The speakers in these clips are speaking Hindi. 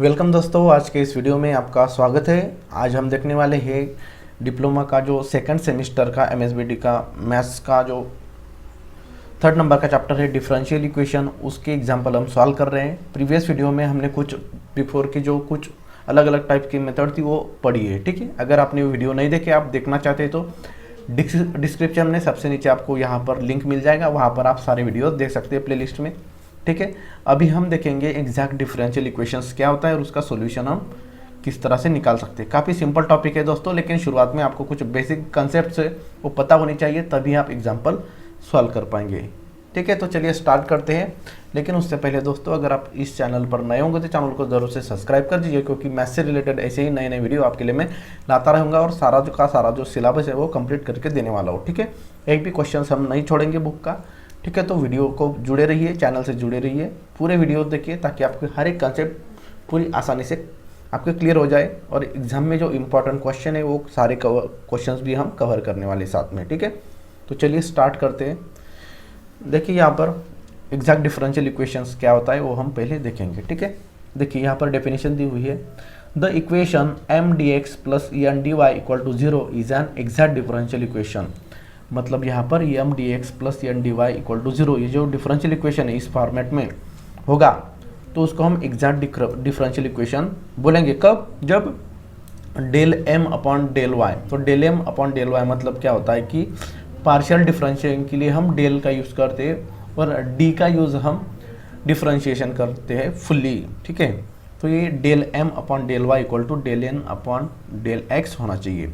वेलकम दोस्तों, आज के इस वीडियो में आपका स्वागत है। आज हम देखने वाले हैं डिप्लोमा का जो सेकंड सेमेस्टर का एमएसबीडी का मैथ्स का जो 3rd नंबर का चैप्टर है डिफरेंशियल इक्वेशन, उसके एग्जांपल हम सॉल्व कर रहे हैं। प्रीवियस वीडियो में हमने कुछ बिफोर की जो कुछ अलग अलग टाइप की मेथड थी वो पढ़ी है, ठीक है। अगर आपने वो वीडियो नहीं देखे, आप देखना चाहते हैं तो डिस्क्रिप्शन में सबसे नीचे आपको यहाँ पर लिंक मिल जाएगा, वहाँ पर आप सारे वीडियो देख सकते हैं प्लेलिस्ट में, ठीक है। अभी हम देखेंगे एग्जैक्ट डिफरेंशियल इक्वेशंस क्या होता है और उसका सॉल्यूशन हम किस तरह से निकाल सकते हैं। काफ़ी सिंपल टॉपिक है दोस्तों, लेकिन शुरुआत में आपको कुछ बेसिक कंसेप्ट है वो पता होनी चाहिए, तभी आप एग्जाम्पल सॉल्व कर पाएंगे, ठीक है। तो चलिए स्टार्ट करते हैं। लेकिन उससे पहले दोस्तों, अगर आप इस चैनल पर नए होंगे तो चैनल को ज़रूर से सब्सक्राइब कर दीजिए, क्योंकि मैथ्स से रिलेटेड ऐसे ही नए नए वीडियो आपके लिए मैं लाता रहूँगा और सारा जो सिलेबस है वो कंप्लीट करके देने वाला हूँ, ठीक है। एक भी क्वेश्चन हम नहीं छोड़ेंगे बुक का, ठीक है। तो वीडियो को जुड़े रहिए, चैनल से जुड़े रहिए, पूरे वीडियो देखिए ताकि आपके हर एक कंसेप्ट पूरी आसानी से आपके क्लियर हो जाए और एग्जाम में जो इम्पोर्टेंट क्वेश्चन है वो सारे क्वेश्चंस भी हम कवर करने वाले साथ में, ठीक है। तो चलिए स्टार्ट करते हैं। देखिए यहाँ पर एग्जैक्ट डिफरेंशियल इक्वेशंस क्या होता है वो हम पहले देखेंगे, ठीक है। देखिए यहाँ पर डेफिनेशन दी हुई है, the equation m D x plus n D Y equal to 0 is an exact differential equation. मतलब यहाँ पर m D x plus n D Y equal to 0 ये जो डिफरेंशियल इक्वेशन है इस फॉर्मेट में होगा तो उसको हम एग्जैक्ट डिफरेंशियल इक्वेशन बोलेंगे। कब? जब del M upon del Y. तो del M upon del Y मतलब क्या होता है कि पार्शियल डिफरेंशिएशन के लिए हम डेल का यूज़ करते हैं और डी का यूज़ हम डिफरेंशिएशन करते हैं फुल्ली, ठीक है। तो ये del M upon del Y equal to del N upon del x होना चाहिए।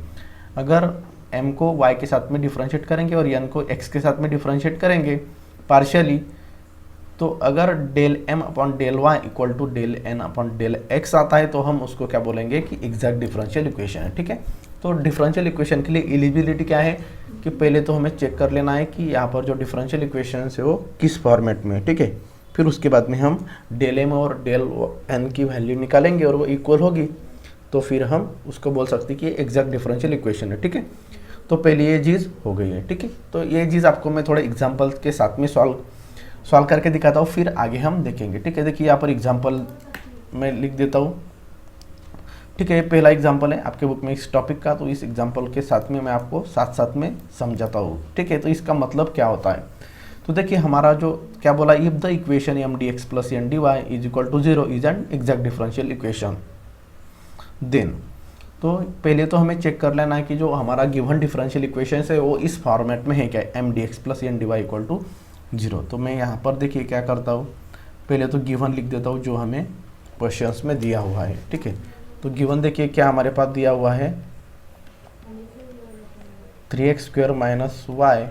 अगर m को y के साथ में डिफरेंशिएट करेंगे और n को x के साथ में डिफरेंशिएट करेंगे पार्शियली, तो अगर del m upon del Y equal to del n upon del x आता है तो हम उसको क्या बोलेंगे कि एग्जैक्ट डिफरेंशियल इक्वेशन है, ठीक है। तो डिफरेंशियल इक्वेशन के लिए एलिजिबिलिटी क्या है कि पहले तो हमें चेक कर लेना है कि यहाँ पर जो डिफरेंशियल इक्वेशन है वो किस फॉर्मेट में है, ठीक है। फिर उसके बाद में हम डेल m और डेल n की वैल्यू निकालेंगे और वो इक्वल होगी तो फिर हम उसको बोल सकते हैं कि एग्जैक्ट डिफरेंशियल इक्वेशन है, ठीक है। तो पहले ये चीज़ हो गई है, ठीक है। तो ये चीज़ आपको मैं थोड़े एग्जांपल के साथ में सॉल्व करके दिखाता हूँ, फिर आगे हम देखेंगे, ठीक है। देखिए यहाँ पर एग्जांपल मैं लिख देता हूँ, ठीक है। पहला एग्जांपल है आपके बुक में इस टॉपिक का, तो इस एग्जांपल के साथ में मैं आपको साथ में समझाता हूँ, ठीक है। तो इसका मतलब क्या होता है, तो देखिए हमारा जो क्या बोला, if the equation m D x plus n D y is equal to 0 is an exact differential equation, then तो पहले तो हमें चेक कर लेना है कि जो हमारा गिवन डिफरेंशियल इक्वेशन है वो इस फॉर्मेट में है क्या, m D x plus n D Y equal to 0। तो मैं यहाँ पर देखिए क्या करता हूँ, पहले तो गिवन लिख देता हूँ जो हमें क्वेश्चंस में दिया हुआ है, ठीक है। तो गिवन देखिए क्या हमारे पास दिया हुआ है, 3x square minus y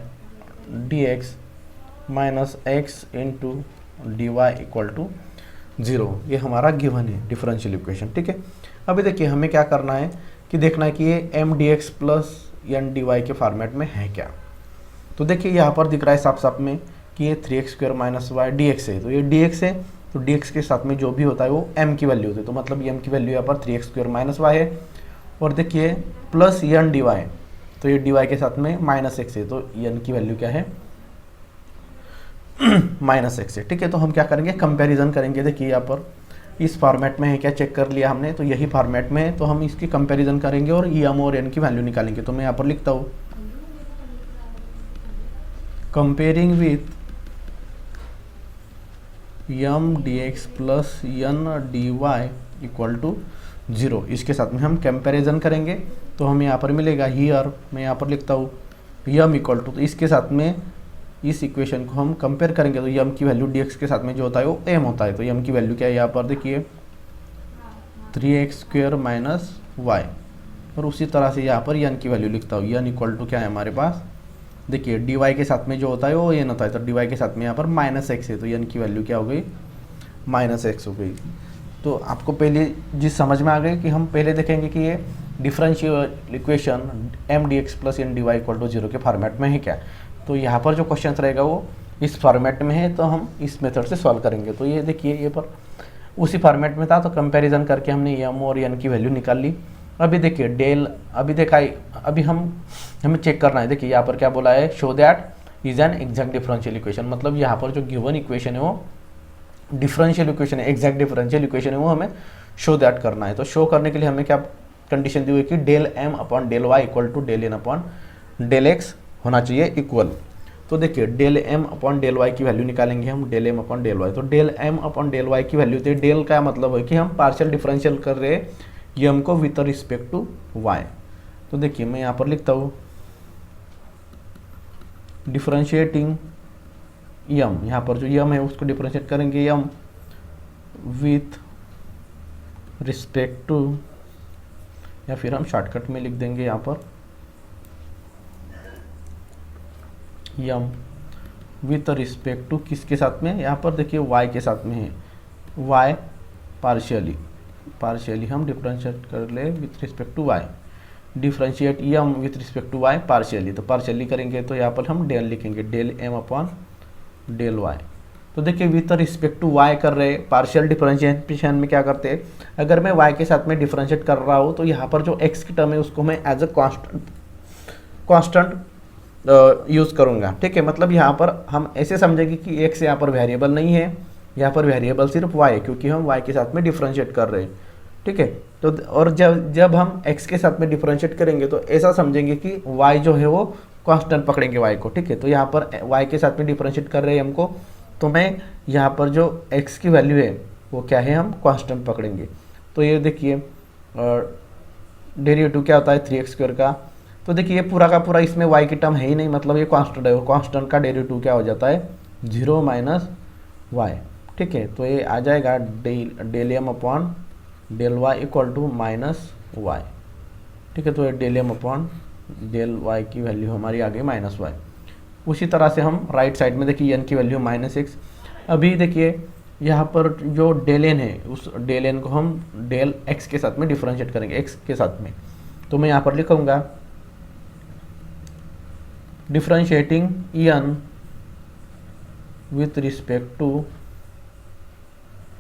d x minus x into d Y equal to 0, ये हमारा गिवन है डिफरेंशियल इक्वेशन, ठीक है। अभी देखिए हमें क्या करना है कि देखना है कि ये m D x plus n D Y के फॉर्मेट में है क्या। तो देखिए यहाँ पर दिख रहा है साफ साफ में कि ये 3x square minus y d x है, तो ये डी एक्स है, तो डी एक्स के साथ में जो भी होता है वो m की वैल्यू होती है, तो मतलब m की वैल्यू यहाँ पर 3x स्क्वायर माइनस वाई है। और देखिए प्लस एन डी वाई, तो ये डी वाई के साथ में माइनस एक्स है, तो n की वैल्यू क्या है माइनस एक्स है, ठीक है। तो हम क्या करेंगे, कंपेरिजन करेंगे। देखिए यहाँ पर इस फॉर्मेट में है क्या, चेक कर लिया हमने, तो यही फॉर्मेट में है, तो हम इसकी कंपैरिजन करेंगे और एम और एन की वैल्यू निकालेंगे। तो मैं यहाँ पर लिखता हूँ comparing with m D x plus n D Y equal to 0, इसके साथ में हम कंपैरिजन करेंगे तो हमें यहाँ पर मिलेगा हियर, मैं यहाँ पर लिखता हूँ एम इक्वल टू, तो इसके साथ में इस इक्वेशन को हम कंपेयर करेंगे तो m की वैल्यू dx के साथ में जो होता है वो m होता है। तो m की वैल्यू क्या है, यहाँ पर देखिए 3x स्क्वायर माइनस वाई, और उसी तरह से यहाँ पर n की वैल्यू लिखता हूँ, n इक्वल टू क्या है हमारे पास, देखिए dy के साथ में जो होता है वो n होता है, तो dy के साथ में यहाँ पर माइनस एक्स है, तो n की वैल्यू क्या हो गई, माइनस एक्स हो गई। तो आपको पहले जिस समझ में आ गई कि हम पहले देखेंगे कि ये differential equation m D x plus n D Y equal to 0 के फॉर्मेट में है क्या। तो यहाँ पर जो क्वेश्चन रहेगा वो इस फॉर्मेट में है, तो हम इस मेथड से सॉल्व करेंगे। तो ये देखिए ये पर उसी फॉर्मेट में था, तो कंपैरिजन करके हमने एम और एन की वैल्यू निकाल ली। अभी देखिए डेल, अभी देखा अभी हमें चेक करना है। देखिए यहाँ पर क्या बोला है, show that is an exact differential equation, मतलब यहाँ पर जो गिवन इक्वेशन है वो डिफरेंशियल इक्वेशन है, एग्जैक्ट डिफरेंशियल इक्वेशन है, वो हमें शो दैट करना है। तो शो करने के लिए हमें क्या कंडीशन दी हुई है कि del M upon del Y equal to del N upon del x होना चाहिए इक्वल। तो देखिए del M upon del Y की वैल्यू निकालेंगे हम, del M upon del Y. तो del M upon del Y की वैल्यू, तो डेल का मतलब है कि हम पार्शियल डिफरेंशियल कर रहे हैं यम को विथ रिस्पेक्ट टू वाई। तो देखिए मैं यहाँ पर लिखता हूँ डिफरेंशिएटिंग यम, यहाँ पर जो यम है उसको डिफरेंशिएट करेंगे यम विथ रिस्पेक्ट टू, या फिर हम शॉर्टकट में लिख देंगे यहाँ पर यम विथ रिस्पेक्ट टू किसके साथ में, यहाँ पर देखिए y के साथ में है, y पार्शियली हम डिफरेंशिएट कर ले with respect to y, differentiate m with respect to y partially. तो पार्शियली करेंगे तो यहाँ पर हम डेल लिखेंगे, del M upon del Y. तो देखिए विथ रिस्पेक्ट टू y कर रहे, पार्शियल डिफरेंशिएशन में क्या करते हैं, अगर मैं y के साथ में डिफरेंशिएट कर रहा हूँ तो यहाँ पर जो x की टर्म है उसको मैं एज अ कांस्टेंट यूज़ करूँगा। ठीक है, मतलब यहाँ पर हम ऐसे समझेंगे कि x यहाँ पर वेरिएबल नहीं है, यहाँ पर वेरिएबल सिर्फ y है, क्योंकि हम y के साथ में डिफरेंशिएट कर रहे हैं। ठीक है, तो और जब हम x के साथ में डिफरेंशिएट करेंगे तो ऐसा समझेंगे कि y जो है वो कांस्टेंट पकड़ेंगे y को। ठीक है, तो यहाँ पर y के साथ में डिफरेंशिएट कर रहे हैं हमको, तो मैं यहाँ पर जो x की वैल्यू है वो क्या है, हम कांस्टेंट पकड़ेंगे। तो ये देखिए डेरिवेटिव क्या होता है 3x² का। तो देखिए ये पूरा का पूरा इसमें y की टर्म है ही नहीं, मतलब ये कांस्टेंट है, और कांस्टेंट का डेरिवेटिव क्या हो जाता है 0 माइनस y। ठीक है, तो ये आ जाएगा del M upon del Y equal to minus y. ठीक है, तो ये del M upon del Y की वैल्यू हमारी आ गई माइनस वाई। उसी तरह से हम राइट साइड में देखिए एन की वैल्यू माइनस एक्स। अभी देखिए यहाँ पर जो डेल एन है उस डेल एन को हम डेल एक्स के साथ में डिफरेंशिएट करेंगे, एक्स के साथ में। तो मैं यहाँ पर लिखूँगा differentiating n with respect to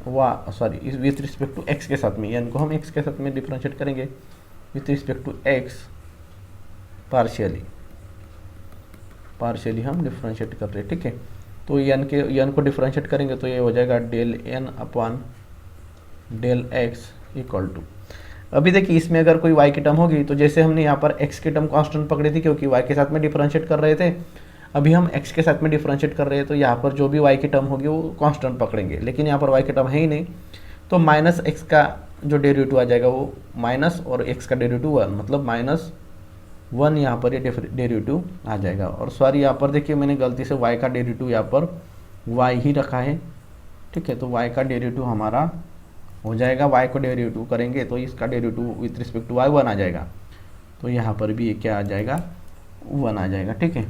with respect to x के साथ में, एन को हम एक्स के साथ में डिफरेंशिएट करेंगे with respect to x partially हम डिफरेंशिएट कर रहे हैं। ठीक है, तो एन को डिफरेंशिएट करेंगे तो ये हो जाएगा del N upon del x equal to. अभी देखिए इसमें अगर कोई y की टर्म होगी तो जैसे हमने यहाँ पर x की टर्म कांस्टेंट पकड़ी थी क्योंकि y के साथ में डिफरेंशिएट कर रहे थे, अभी हम x के साथ में डिफरेंशिएट कर रहे हैं तो यहाँ पर जो भी y की टर्म होगी वो कांस्टेंट पकड़ेंगे, लेकिन यहाँ पर y की टर्म है ही नहीं, तो माइनस x का जो डेरिवेटिव आ जाएगा वो माइनस और x का डेरिवेटिव 1, मतलब माइनस 1 यहाँ पर ये डेरिवेटिव आ जाएगा। और सॉरी यहाँ पर देखिए मैंने गलती से y का डेरिवेटिव यहाँ पर y ही रखा है। ठीक है, तो y का डेरिवेटिव हमारा हो जाएगा, y को डेरिवेटिव करेंगे तो इसका derivative with respect to y 1 आ जाएगा, तो यहाँ पर भी ये क्या आ जाएगा 1 आ जाएगा। ठीक है,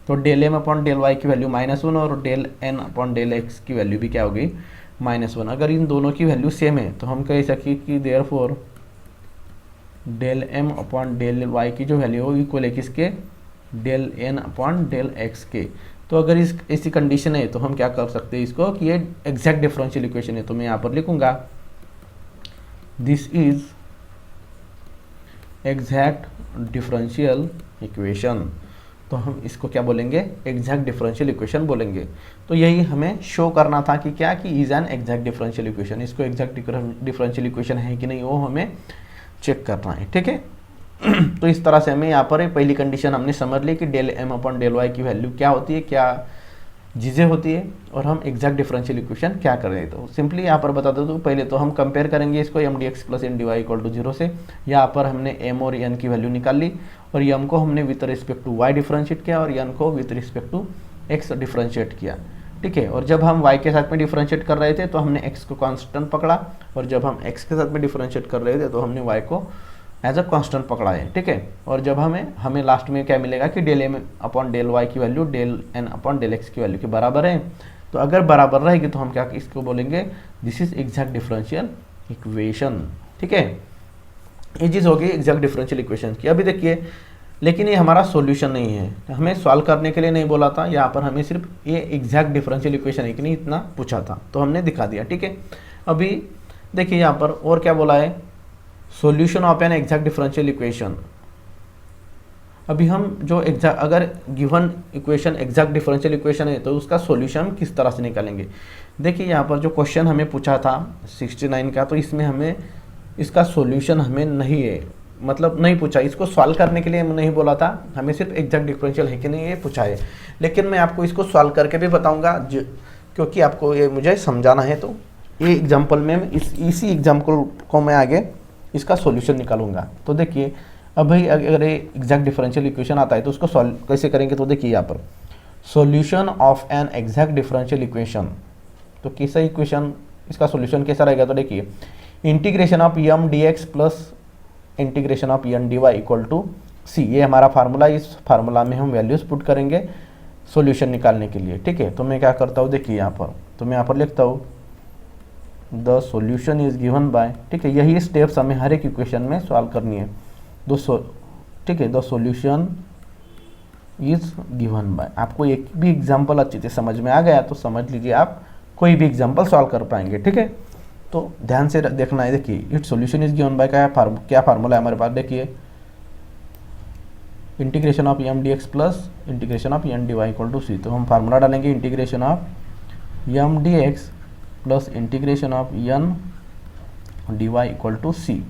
तो del M upon del Y की वैल्यू -1 और del N upon del x की वैल्यू भी क्या होगी -1। अगर इन दोनों की वैल्यू सेम है तो हम कह सकें कि therefore del M upon del Y की जो वैल्यू हो इक्वल है किसके, del N upon del x के। तो अगर ऐसी कंडीशन है तो हम क्या कर सकते हैं इसको कि ये एग्जैक्ट डिफरेंशियल इक्वेशन है। तो मैं यहाँ पर लिखूंगा this is exact differential equation. तो हम इसको क्या बोलेंगे, एग्जैक्ट डिफरेंशियल इक्वेशन बोलेंगे। तो यही हमें शो करना था कि क्या कि is an exact differential equation, इसको एग्जैक्ट डिफरेंशियल इक्वेशन है कि नहीं वो हमें चेक करना है। ठीक है, तो इस तरह से हमें यहाँ पर पहली कंडीशन हमने समझ ली कि del M upon del Y की वैल्यू क्या होती है, क्या चीज़ें होती है, और हम एग्जैक्ट डिफरेंशियल इक्वेशन क्या कर रहे हैं। तो सिंपली यहाँ पर बता दो, तो पहले तो हम कंपेयर करेंगे इसको m D x plus n D Y equal to 0 से। यहाँ पर हमने एम और एन की वैल्यू निकाल ली और एम को हमने with respect to y differentiate किया और एन को with respect to x differentiate किया। ठीक है, और जब हम y के साथ में डिफरेंशिएट कर रहे थे तो हमने x को कांस्टेंट पकड़ा, और जब हम x के साथ में डिफरेंशिएट कर रहे थे तो हमने y को एज अ कांस्टेंट पकड़ा है। ठीक है, और जब हमें लास्ट में क्या मिलेगा कि del M upon del Y की value del N upon del x की वैल्यू के बराबर है। तो अगर बराबर रहेगी तो हम क्या इसको बोलेंगे, this is exact differential equation. ठीक है, ये चीज़ होगी एग्जैक्ट डिफरेंशियल इक्वेशन की। अभी देखिए, लेकिन ये हमारा सॉल्यूशन नहीं है, हमें सॉल्व करने के लिए नहीं बोला था, यहाँ पर हमें सिर्फ ये एग्जैक्ट डिफरेंशियल इक्वेशन है कि नहीं इतना पूछा था, तो हमने दिखा दिया। ठीक है, अभी देखिए यहाँ पर और क्या बोला है, solution of an exact differential equation अभी हम जो अगर given equation exact differential equation है तो उसका सॉल्यूशन किस तरह से निकालेंगे। देखिए यहाँ पर जो क्वेश्चन हमें पूछा था 69 का, तो इसमें हमें इसका सॉल्यूशन हमें नहीं है, मतलब नहीं पूछा, इसको सॉल्व करने के लिए नहीं बोला था, हमें सिर्फ एग्जैक्ट डिफरेंशियल है कि नहीं ये पूछा है। लेकिन मैं आपको इसको सॉल्व करके भी बताऊंगा क्योंकि आपको ये मुझे समझाना है। तो ये एग्जाम्पल में इसी एग्जाम्पल को मैं आगे इसका सॉल्यूशन निकालूंगा। तो देखिए अब भाई अगर ये एग्जैक्ट डिफरेंशियल इक्वेशन आता है तो उसको सॉल्व कैसे करेंगे। तो देखिए यहाँ पर solution of an exact differential equation, तो कैसा इक्वेशन, इसका सॉल्यूशन कैसा रहेगा। तो देखिए integration of M D x plus integration of N D Y equal to C, ये हमारा फार्मूला, इस फार्मूला में हम वैल्यूज पुट करेंगे सॉल्यूशन निकालने के लिए। ठीक है, तो मैं क्या करता हूँ, देखिए यहाँ पर, तो मैं यहाँ पर लिखता हूँ the solution is given bye, ठीक है, यही स्टेप्स हमें हर एक इक्वेशन में सॉल्व करनी है। ठीक है, the solution is given bye, आपको एक भी एग्जाम्पल अच्छे से समझ में आ गया तो समझ लीजिए आप कोई भी एग्जाम्पल सॉल्व कर पाएंगे। ठीक है, तो ध्यान से देखना है। देखिए it solution is given by क्या फार्मूला है हमारे पास, देखिए integration of M D x plus integration of N D Y equal to सी। तो हम फार्मूला डालेंगे integration of M D x plus integration of N D Y equal to सी।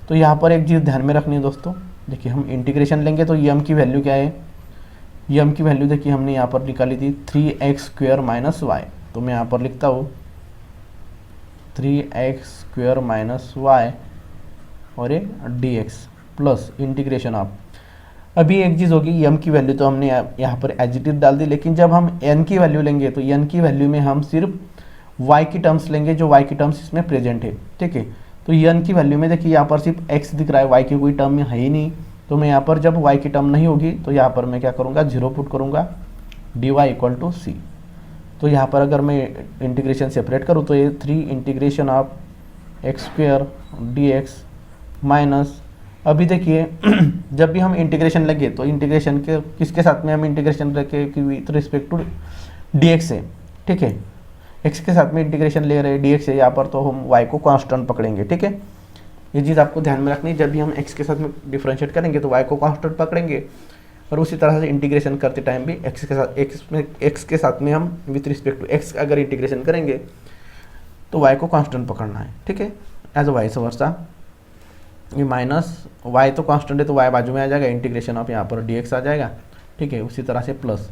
तो यहाँ पर एक चीज़ ध्यान में रखनी है दोस्तों, देखिए हम इंटीग्रेशन लेंगे तो एम की वैल्यू क्या है, एम की वैल्यू देखिए हमने यहाँ पर निकाली थी 3x² माइनस वाई। तो मैं यहाँ पर लिखता हूँ 3x² माइनस वाई और ये dx प्लस इंटीग्रेशन ऑफ, अभी एक चीज़ होगी एम की वैल्यू तो हमने यहाँ पर एज इट इज डाल दी, लेकिन जब हम एन की वैल्यू लेंगे तो एन की वैल्यू में हम सिर्फ वाई की टर्म्स लेंगे, जो वाई की टर्म्स इसमें प्रेजेंट है। ठीक है, तो एन की वैल्यू में देखिए यहाँ पर सिर्फ x दिख रहा है, y की कोई टर्म में है ही नहीं। तो मैं यहाँ पर जब y की टर्म नहीं होगी तो यहाँ पर मैं क्या करूँगा, 0 पुट करूँगा, dy इक्वल टू सी। तो यहाँ पर अगर मैं इंटीग्रेशन सेपरेट करूँ तो ये 3 integration of x² dx minus, अभी देखिए जब भी हम इंटीग्रेशन लगे तो इंटीग्रेशन के किसके साथ में हम इंटीग्रेशन रखे कि विथ रिस्पेक्ट टू dx है। ठीक है, x के साथ में इंटीग्रेशन ले रहे हैं dx है यहाँ पर, तो हम y को कांस्टेंट पकड़ेंगे। ठीक है, ये चीज़ आपको ध्यान में रखनी है, जब भी हम x के साथ में डिफरेंशिएट करेंगे तो y को कांस्टेंट पकड़ेंगे, और उसी तरह से इंटीग्रेशन करते टाइम भी x के साथ में हम विथ रिस्पेक्ट टू x अगर इंटीग्रेशन करेंगे तो y को कांस्टेंट पकड़ना है। ठीक है, एज वाइस वर्सा, ये माइनस y तो कांस्टेंट है तो y बाजू में आ जाएगा, इंटीग्रेशन ऑफ यहाँ पर dx आ जाएगा। ठीक है, उसी तरह से प्लस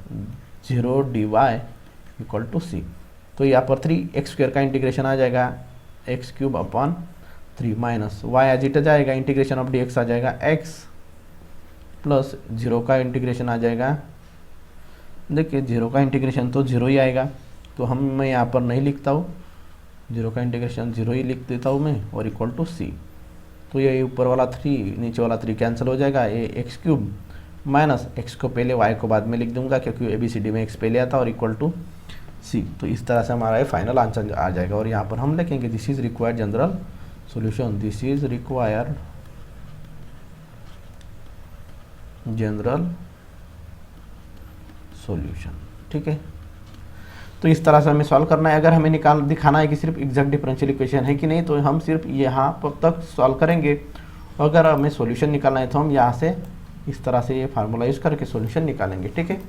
0 dy इक्वल टू सी। तो यहाँ पर 3x² का इंटीग्रेशन आ जाएगा x³ upon 3 minus y as it जाएगा, इंटीग्रेशन ऑफ dx आ जाएगा x प्लस 0 का इंटीग्रेशन आ जाएगा, देखिए 0 का इंटीग्रेशन तो 0 ही आएगा, तो मैं यहाँ पर नहीं लिखता हूँ, 0 का इंटीग्रेशन 0 ही लिख देता हूँ मैं, और इक्वल टू सी। तो ये ऊपर वाला 3 नीचे वाला 3 कैंसिल हो जाएगा, ये x³ माइनस x को पहले y को बाद में लिख दूंगा क्योंकि ABCD में x पहले आता और इक्वल टू सी। तो इस तरह से हमारा ये फाइनल आंसर आ जाएगा, और यहाँ पर हम लिखेंगे this is required general solution, this is required general solution. ठीक है, तो इस तरह से हमें सॉल्व करना है। अगर हमें दिखाना है कि सिर्फ एग्जैक्ट डिफरेंशियल इक्वेशन है कि नहीं, तो हम सिर्फ यहाँ पर तक सॉल्व करेंगे, और अगर हमें सॉल्यूशन निकालना है तो हम यहाँ से इस तरह से ये फार्मूला यूज़ करके सॉल्यूशन निकालेंगे। ठीक है,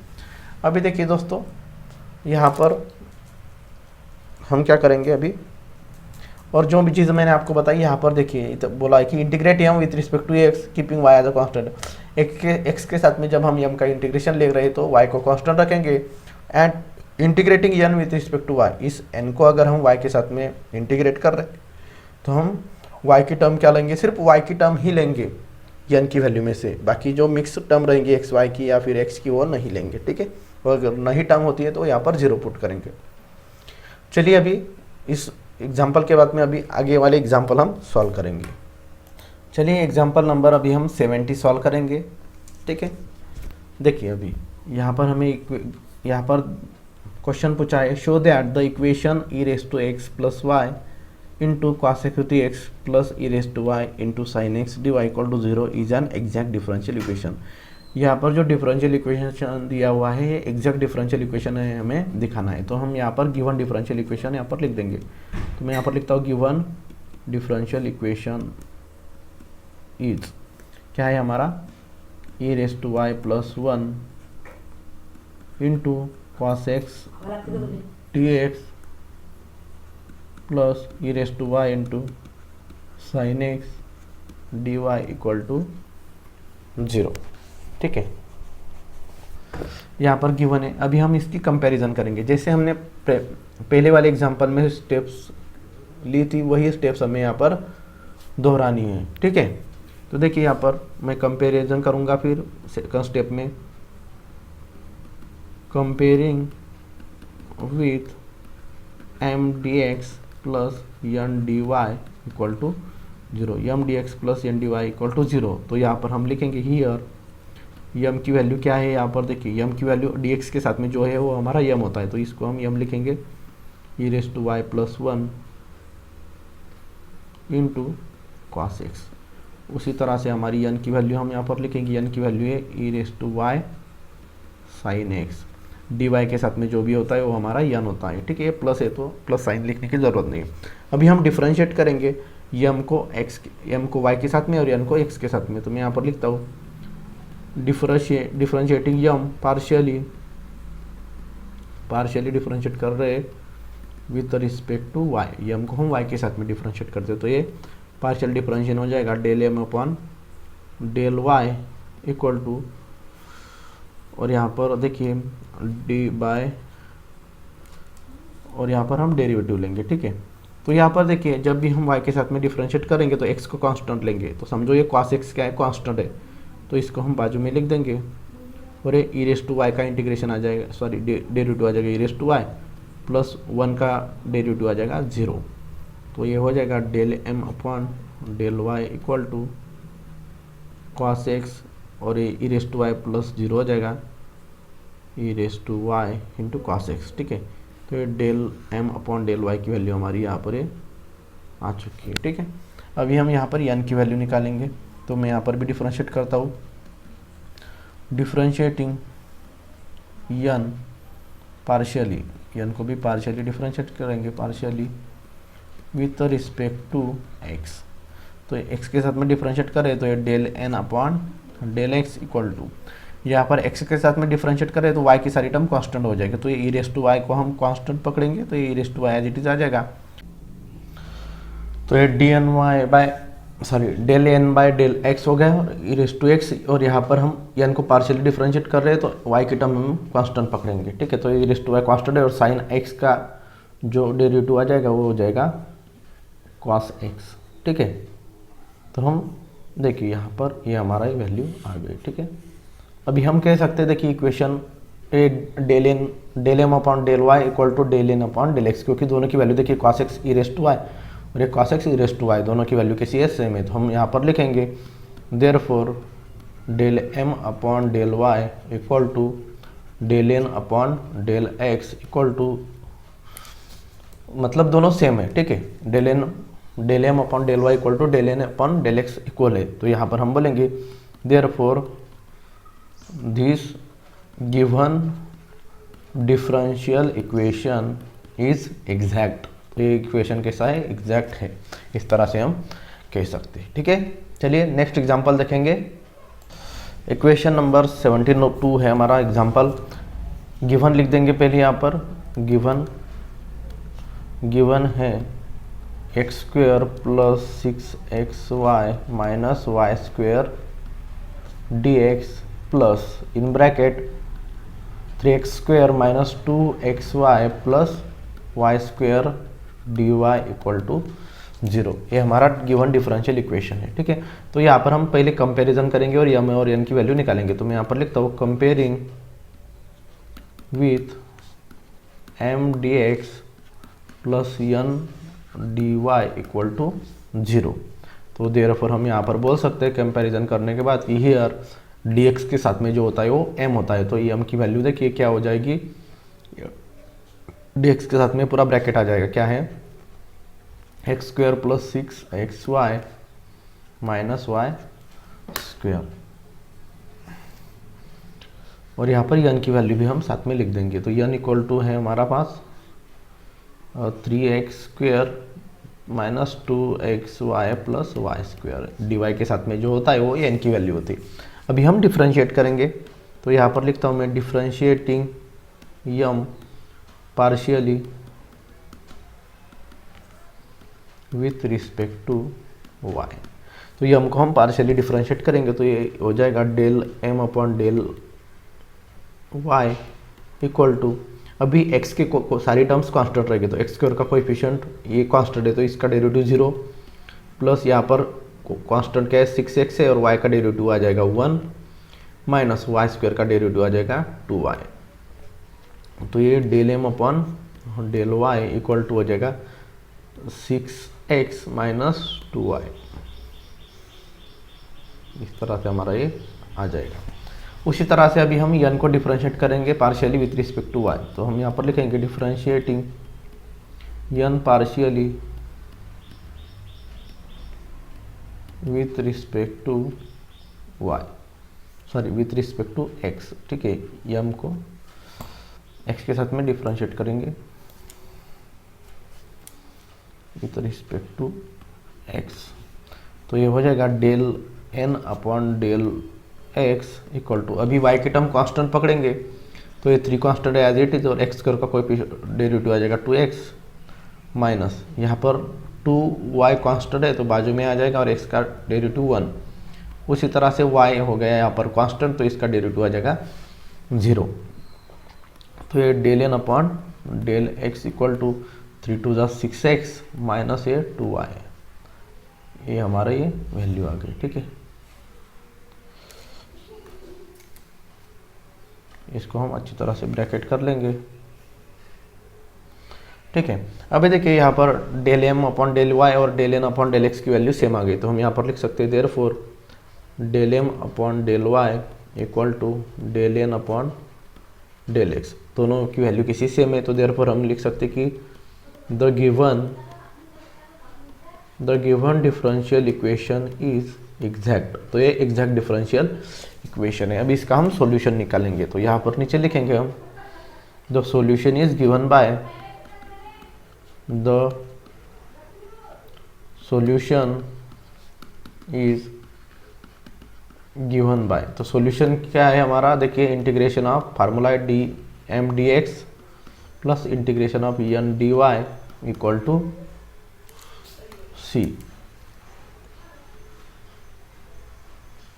अभी देखिए दोस्तों यहाँ पर हम क्या करेंगे अभी, और जो भी चीज़ मैंने आपको बताई यहाँ पर देखिए, तो बोला है कि integrate m with respect to x keeping y as a constant. X के साथ में जब हम एम का इंटीग्रेशन ले रहे हैं तो वाई को कांस्टेंट रखेंगे, and integrating n with respect to y, इस एन को अगर हम वाई के साथ में इंटीग्रेट कर रहे हैं तो हम वाई की टर्म क्या लेंगे, सिर्फ वाई की टर्म ही लेंगे एन की वैल्यू में से, बाकी जो मिक्स टर्म रहेंगी एक्स वाई की या फिर एक्स की वो नहीं लेंगे। ठीक है, और अगर नहीं टर्म होती है तो यहाँ पर 0 पुट करेंगे। चलिए अभी इस एग्जाम्पल के बाद में अभी आगे वाले एग्जाम्पल हम सॉल्व करेंगे। चलिए एग्जाम्पल नंबर अभी हम 70 सॉल्व करेंगे। ठीक है, देखिए अभी यहाँ पर हमें यहाँ पर क्वेश्चन पूछा है, show that the equation e⁻x plus y into cos x plus e⁻y into sin x dy equal to 0 is an exact differential equation. यहाँ पर जो डिफरेंशियल इक्वेशन दिया हुआ है ये एग्जैक्ट डिफरेंशियल इक्वेशन है, हमें दिखाना है। तो हम यहाँ पर गिवन डिफरेंशियल इक्वेशन यहाँ पर लिख देंगे। तो मैं यहाँ पर लिखता हूँ गिवन डिफरेंशियल इक्वेशन इज क्या है हमारा E raise to Y plus 1 into cos X D x plus E raise to Y into sine X D Y equal to 0। ठीक है, यहाँ पर गिवन है। अभी हम इसकी कंपैरिजन करेंगे। जैसे हमने पहले वाले एग्जांपल में स्टेप्स ली थी, वही स्टेप्स हमें यहाँ पर दोहरानी है। ठीक है, तो देखिए यहाँ पर मैं कंपैरिजन करूँगा। फिर सेकंड स्टेप में comparing with m D x plus n D Y equal to 0, m D x plus n D Y equal to 0। तो यहाँ पर हम लिखेंगे हियर यम की वैल्यू क्या है। यहाँ पर देखिए यम की वैल्यू डी एक्स के साथ में जो है वो हमारा यम होता है, तो इसको हम यम लिखेंगे E raise to Y plus 1 into cos X. उसी तरह से हमारी एन की वैल्यू हम यहाँ पर लिखेंगे, एन की वैल्यू है E raise to Y sine X. D Y के साथ में जो भी होता है वो हमारा यन होता है। ठीक है, ये प्लस है तो प्लस साइन लिखने की ज़रूरत नहीं है। अभी हम डिफ्रेंशिएट करेंगे यम को यम को वाई के साथ में और एन को एक्स के साथ में। तो मैं यहाँ पर लिखता हूँ डिफरेंशिएटिंग यम पार्शियली डिफरेंशिएट कर रहे with respect to Y. M को हम वाई के साथ में डिफरेंशिएट करते, तो ये पार्शियल डिफरेंशिएशन हो जाएगा del M upon del Y equal to, और यहाँ पर देखिए डी बाय, और यहाँ पर हम डेरिवेटिव लेंगे। ठीक है, तो यहाँ पर देखिए जब भी हम y के साथ में डिफरेंशिएट करेंगे तो x को कांस्टेंट लेंगे। तो समझो ये cos x क्या है, कांस्टेंट है, तो इसको हम बाजू में लिख देंगे और ये ई रेस टू वाई का इंटीग्रेशन आ जाएगा, सॉरी डेरिवेटिव आ जाएगा E raise to Y plus 1 का डेरिवेटिव आ जाएगा 0। तो ये हो जाएगा del M upon del Y equal to cos X, और ये E raise to Y plus 0 हो जाएगा E raise to Y into cos X. ठीक है, तो ये del M upon del Y की वैल्यू हमारी यहाँ पर आ चुकी है। ठीक है, अभी हम यहाँ पर एन की वैल्यू निकालेंगे। तो मैं यहाँ पर भी डिफरेंशिएट करता हूँ, डिफरेंशिएटिंग एन पार्शियली, एन को भी पार्शियली डिफरेंशिएट करेंगे partially with respect to x. तो एक्स के साथ में डिफरेंशिएट करें तो ये del N upon del x equal to, यहाँ पर x के साथ में डिफरेंशिएट करें तो y की सारी टर्म कांस्टेंट हो जाएगी। तो ये ई रेस टू वाई को हम कांस्टेंट पकड़ेंगे, तो ये E raise to Y as it is आ जाएगा। तो ये D N Y by del N by del X हो गया और ई रेस टू एक्स, और यहाँ पर हम एन को पार्शियली डिफरेंशिएट कर रहे हैं तो y की टर्म हम कांस्टेंट पकड़ेंगे। ठीक है, तो E raise to Y constant है और साइन x का जो डेरिवेटिव आ जाएगा वो हो जाएगा कॉस एक्स। ठीक है, तो हम देखिए यहाँ पर ये हमारा वैल्यू आ गई। ठीक है, अभी हम कह सकते हैं देखिए equation del M upon del Y equal to del N upon del x, क्योंकि दोनों की वैल्यू देखिए cos x e raise to y और ये cos x e raise to y, दोनों की वैल्यू कैसी है, सेम है। तो हम यहाँ पर लिखेंगे therefore del M upon del Y equal to del N upon del x equal to, मतलब दोनों सेम है। ठीक है, del M upon del Y equal to del N upon del x equal है। तो यहाँ पर हम बोलेंगे therefore this given differential equation is exact. ये इक्वेशन कैसा है, एग्जैक्ट है, इस तरह से हम कह सकते हैं। ठीक है, चलिए नेक्स्ट एग्जांपल देखेंगे। इक्वेशन नंबर 72 है हमारा एग्जांपल। गिवन लिख देंगे पहले यहाँ पर, गिवन है x square plus 6xy minus y square d x plus in bracket 3x square minus 2xy plus y square d Y equal to 0। ये हमारा गिवन डिफरेंशियल इक्वेशन है। ठीक है, तो यहाँ पर हम पहले कंपैरिजन करेंगे और यम और एन की वैल्यू निकालेंगे। तो मैं यहाँ पर लिखता हूँ comparing with m D x plus n D Y equal to 0। तो देयरफॉर हम यहाँ पर बोल सकते हैं कंपैरिजन करने के बाद कि हियर dx के साथ में जो होता है वो m होता है। तो ये m की वैल्यू देखिए क्या हो जाएगी, dx के साथ में पूरा ब्रैकेट आ जाएगा, क्या है x square plus 6xy minus y square, और यहाँ पर n की वैल्यू भी हम साथ में लिख देंगे। तो n इक्वल टू है हमारा पास 3x square minus 2xy plus y square, dy के साथ में जो होता है वो n की वैल्यू होती है। अभी हम डिफ्रेंशिएट करेंगे, तो यहाँ पर लिखता हूँ मैं differentiating Yama partially with respect to y. तो यम को हम पार्शियली डिफ्रेंशिएट करेंगे तो ये हो जाएगा del M upon del Y equal to, अभी एक्स के सारी टर्म्स कांस्टेंट रहेगी तो एक्स स्क्वायर का कोएफिशिएंट ये कांस्टेंट है तो इसका डेरिवेटिव 0 प्लस यहाँ पर कांस्टेंट क्या है 6x है और y का डेरिवेटिव आ जाएगा 1 माइनस वाई स्क्वायर का डेरिवेटिव आ जाएगा 2y। तो ये del M upon del Y equal to हो जाएगा 6x माइनस 2y। इस तरह से हमारा ये आ जाएगा। उसी तरह से अभी हम यन को डिफरेंशिएट करेंगे partially with respect to y, तो हम यहाँ पर लिखेंगे differentiating n partially with respect to y, sorry with respect to x. ठीक है, यम को एक्स के साथ में डिफरेंशिएट करेंगे विथ रिस्पेक्ट टू एक्स, तो ये हो जाएगा del N upon del x equal to, अभी y की टर्म कांस्टेंट पकड़ेंगे तो ये 3 कांस्टेंट है एज इट इज और एक्स स्क्वायर का कोई डेरिवेटिव आ जाएगा 2x माइनस यहाँ पर 2y कांस्टेंट है तो बाजू में आ जाएगा और x का डेरिवेटिव 1। उसी तरह से y हो गया यहाँ पर कांस्टेंट तो इसका डेरिवेटिव आ जाएगा 0। तो ये del N upon del x equal to 3 2 जा 6x माइनस ये 2y, ये हमारा ये वैल्यू आ गई। ठीक है, इसको हम अच्छी तरह से ब्रैकेट कर लेंगे। ठीक है, अभी देखिए यहाँ पर del M upon del Y और del N upon del x की वैल्यू सेम आ गई, तो हम यहाँ पर लिख सकते हैं therefore del M upon del Y equal to del N upon del X, दोनों की वैल्यू किसी सेम है तो देयरफॉर हम लिख सकते कि the given differential equation is exact. तो ये एग्जैक्ट डिफरेंशियल इक्वेशन है। अभी इसका हम सॉल्यूशन निकालेंगे, तो यहाँ पर नीचे लिखेंगे हम the solution is given by the solution is given by, तो सॉल्यूशन क्या है हमारा, देखिए integration of formula D M D x plus integration of N D Y equal to C.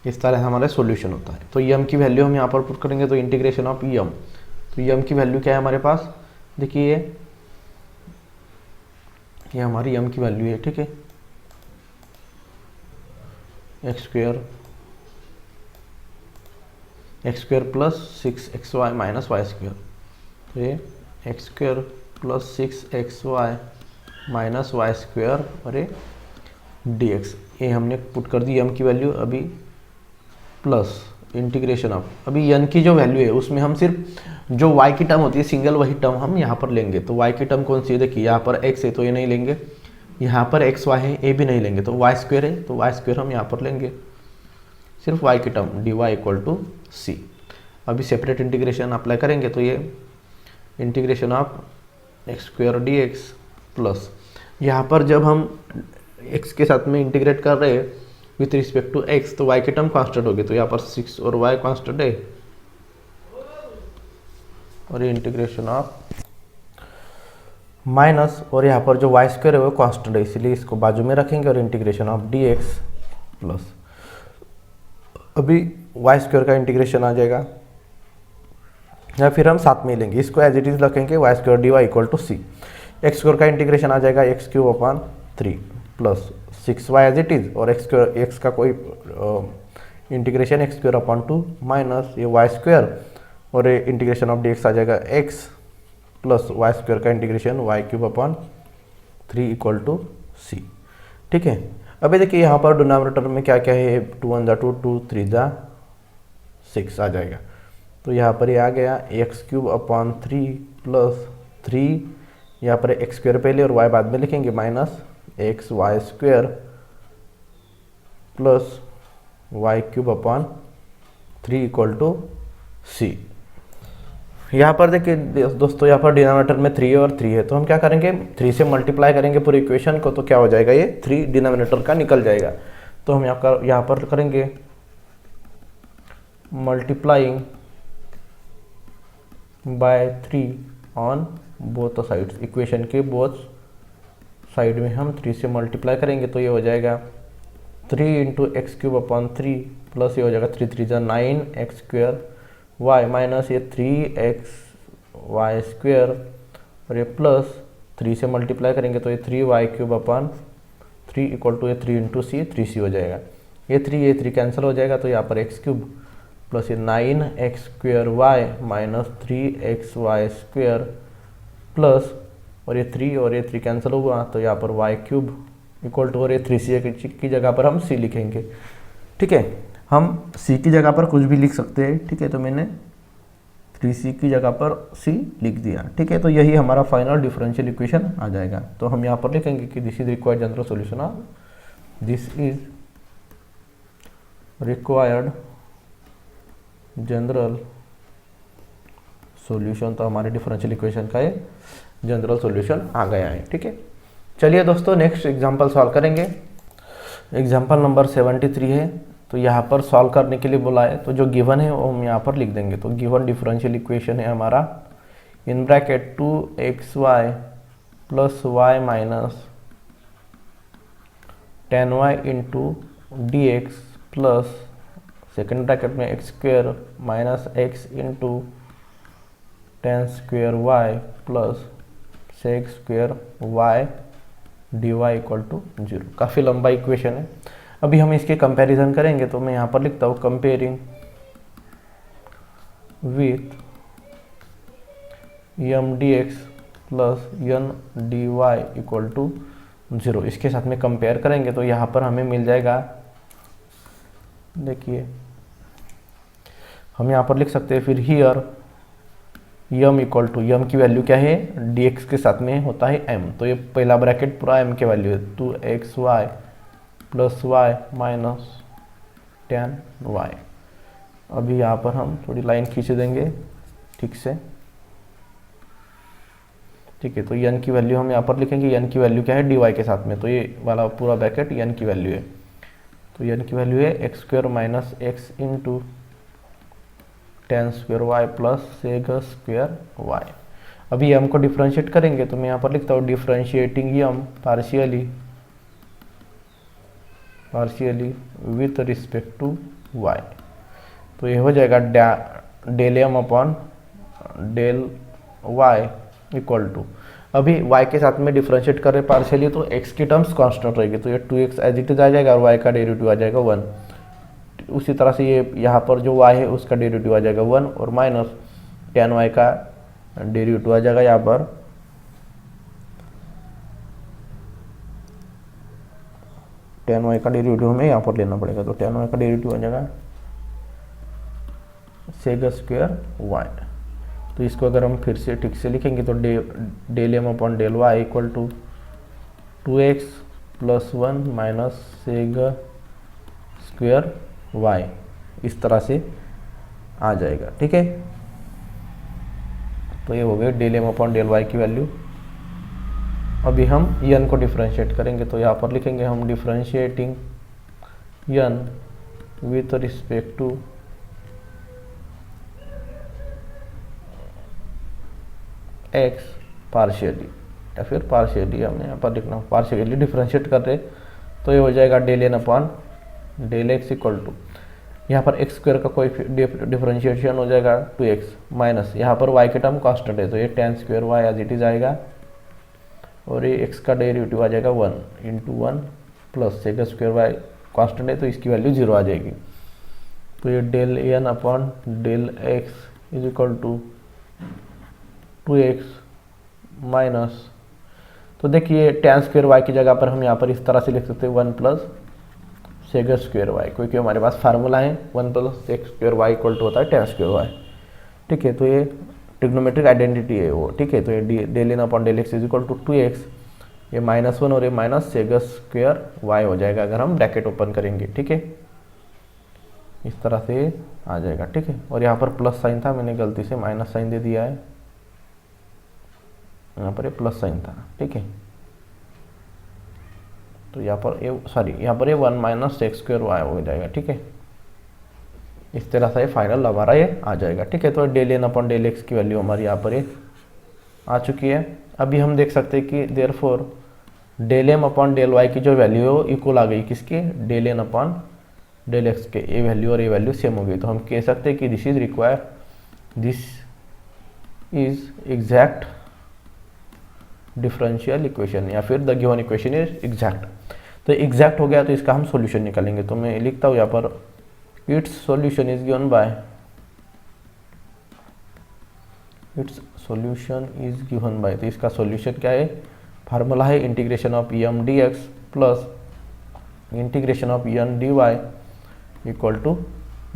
इस तरह हमारा सॉल्यूशन होता है। तो यम की वैल्यू हम यहाँ पर पुट करेंगे तो इंटीग्रेशन ऑफ यम, तो यम की वैल्यू क्या है हमारे पास, देखिए ये हमारी यम की वैल्यू है। ठीक है, x square plus 6xy minus y square, तो ये x square plus 6xy minus y square और ये dx, ये हमने पुट कर दी यम की वैल्यू। अभी प्लस इंटीग्रेशन ऑफ, अभी यन की जो वैल्यू है उसमें हम सिर्फ जो y की टर्म होती है सिंगल वही टर्म हम यहाँ पर लेंगे। तो y की टर्म कौन सी है, देखिए यहाँ पर x है तो ये नहीं लेंगे, यहाँ पर xy है ये भी नहीं लेंगे, तो y स्क्वायर है तो y स्क्वायर हम यहाँ पर लेंगे, सिर्फ y की term dy equal to C. अभी सेपरेट इंटीग्रेशन अप्लाई करेंगे तो ये integration of x square D x plus, यहाँ पर जब हम x के साथ में इंटीग्रेट कर रहे हैं विथ रिस्पेक्ट टू x तो y की टर्म कांस्टेंट होगी, तो यहाँ पर 6 और y कांस्टेंट है और ये इंटीग्रेशन ऑफ माइनस और यहाँ पर जो y स्क्वायर है वो कांस्टेंट है, इसलिए इसको बाजू में रखेंगे और इंटीग्रेशन ऑफ dx प्लस, अभी y स्क्वायर का इंटीग्रेशन आ जाएगा या फिर हम साथ में लेंगे, इसको एज इट इज रखेंगे y square d Y equal to c. X square का इंटीग्रेशन आ जाएगा x cube upon 3 plus 6y as it is और एक्स का कोई integration x square upon 2 minus ये y स्क्वायर और ये इंटीग्रेशन ऑफ dx आ जाएगा x प्लस वाई स्क्वायर का integration y cube upon 3 equal to C. ठीक है, अभी देखिए यहाँ पर डिनोमिनेटर में क्या क्या है, 2 1 जा 2 2 3 जा 6 आ जाएगा, तो यहाँ पर ये आ गया एक्स क्यूब अपॉन 3 प्लस 3, यहाँ पर एक्स स्क्वायर पहले और y बाद में लिखेंगे minus X Y square plus Y cube upon 3 equal to C. यहाँ पर देखिए दोस्तों यहाँ पर डिनोमिनेटर में 3 और 3 है, तो हम क्या करेंगे 3 से मल्टीप्लाई करेंगे पूरी इक्वेशन को, तो क्या हो जाएगा ये 3 डिनोमिनेटर का निकल जाएगा। तो हम यहाँ पर करेंगे multiplying by 3 on both sides, equation के बोथ साइड में हम 3 से मल्टीप्लाई करेंगे तो ये हो जाएगा 3 into x cube upon 3 plus ये हो जाएगा 3 3 9 एक्स स्क्वेयर वाई माइनस ये 3 एक्स वाई स्क्वेयर और ये प्लस 3 से मल्टीप्लाई करेंगे तो ये 3 y cube upon 3 equal to ये 3 इंटू सी 3 सी हो जाएगा। ये 3 कैंसिल हो जाएगा तो यहाँ पर एक्स क्यूब प्लस ये 9 x square y minus 3 x y square plus और ये 3 कैंसिल हुआ तो यहाँ पर वाई क्यूब इक्वल टू और ये 3c की जगह पर हम c लिखेंगे। ठीक है, हम c की जगह पर कुछ भी लिख सकते हैं। ठीक है, तो मैंने 3c की जगह पर c लिख दिया। ठीक है, तो यही हमारा फाइनल डिफरेंशियल इक्वेशन आ जाएगा। तो हम यहाँ पर लिखेंगे कि this is required general solution of, this is required general solution. तो हमारे डिफरेंशियल इक्वेशन का ये जनरल सॉल्यूशन आ गया है। ठीक है, चलिए दोस्तों नेक्स्ट एग्जांपल सॉल्व करेंगे। एग्जांपल नंबर 73 है। तो यहाँ पर सॉल्व करने के लिए बोला है, तो जो गिवन है वो हम यहाँ पर लिख देंगे। तो गिवन डिफरेंशियल इक्वेशन है हमारा in bracket 2xy plus Y minus 10y into D x plus second bracket में X square minus x into 10 square Y plus sec square Y D Y equal to 0। काफ़ी लंबा इक्वेशन है। अभी हम इसके कंपैरिजन करेंगे तो मैं यहाँ पर लिखता हूँ comparing with m d x plus n d Y equal to 0। इसके साथ में कंपेयर करेंगे तो यहाँ पर हमें मिल जाएगा, देखिए हम यहाँ पर लिख सकते हैं फिर हियर यम इक्वल टू, यम की वैल्यू क्या है dx के साथ में होता है m, तो ये पहला ब्रैकेट पूरा m के वैल्यू है 2xy plus Y minus 10y। अभी यहाँ पर हम थोड़ी लाइन खींच देंगे ठीक से। ठीक है, तो n की वैल्यू हम यहाँ पर लिखेंगे, n की वैल्यू क्या है dy के साथ में, तो ये वाला पूरा ब्रैकेट n की वैल्यू है। तो n की वैल्यू है x square minus x into 10 square Y plus sec square y. अभी m को डिफ्रेंशिएट करेंगे तो मैं यहाँ पर लिखता हूँ differentiating m partially with respect to y। तो ये हो जाएगा del m upon del y equal to, अभी y के साथ में डिफ्रेंशिएट कर रहे पार्शियली तो x की टर्म्स कांस्टेंट रहेगी, तो ये 2x एज इट इज आ जाएगा और y का डेरिवेटिव आ जाएगा 1। उसी तरह से ये यहाँ पर जो y है उसका डेरिवेटिव आ जाएगा 1 और माइनस 10y का डेरिवेटिव आ जाएगा यहाँ पर 10y का डेरिवेटिव हमें यहाँ पर लेना पड़ेगा, तो 10y का डेरिवेटिव आ जाएगा सेक स्क्वेयर वाई। तो इसको अगर हम फिर से ठीक से लिखेंगे तो del M upon del Y equal to 2x plus 1 minus sec square y, इस तरह से आ जाएगा। ठीक है, तो ये हो गया del M upon del Y की वैल्यू। अभी हम यन को डिफ्रेंशिएट करेंगे तो यहाँ पर लिखेंगे हम differentiating n with respect to x partially, या फिर पार्शियली हमें यहाँ पर लिखना, पार्शियली डिफ्रेंशिएट कर रहे तो ये हो जाएगा del N upon del x equal to, यहाँ पर एक्स स्क्वायर का कोई डिफ्रेंशिएशन हो जाएगा 2x माइनस यहाँ पर y के टर्म कांस्टेंट है तो ये 10 square y as it is आएगा और ये x का डेरिवेटिव आ जाएगा 1 into 1 plus sec square y constant है तो इसकी वैल्यू 0 आ जाएगी। तो ये del N upon del x is equal to 2x minus, तो देखिए 10 स्क्वायर वाई की जगह पर हम यहाँ पर इस तरह से लिख सकते हैं 1 प्लस सेक स्क्वायर वाई, क्योंकि हमारे पास फार्मूला है 1 plus sec square y equal to होता है 10 स्क्वायर वाई। ठीक है, तो ये ट्रिग्नोमेट्रिक आइडेंटिटी है वो। ठीक है, तो ये del N upon del x is equal to 2x, ये -1 और ये माइनस सेक स्क्वायर वाई हो जाएगा अगर हम ब्रैकेट ओपन करेंगे। ठीक है, इस तरह से आ जाएगा। ठीक है, और यहाँ पर प्लस साइन था, मैंने गलती से माइनस साइन दे दिया है, यहाँ पर ये प्लस साइन था। ठीक है, तो यहाँ पर ये यहाँ पर ये 1 माइनस सेक स्क्वायर वाई हो जाएगा। ठीक है, इस तरह से फाइनल हमारा ये आ जाएगा। ठीक है, तो del N upon del x की वैल्यू हमारी यहाँ पर ये आ चुकी है। अभी हम देख सकते हैं कि therefore del M upon del Y की जो वैल्यू है इक्वल आ गई किसकी, del N upon del x के। ए वैल्यू और ए वैल्यू सेम हो गई, तो हम कह सकते हैं कि this is require, this is exact differential equation, या फिर the given equation is exact. तो एग्जैक्ट हो गया तो इसका हम सॉल्यूशन निकालेंगे। तो मैं लिखता हूँ यहाँ पर its solution is given by, its solution is given by, तो इसका सॉल्यूशन क्या है, फार्मूला है integration of M D x plus integration of N D Y equal to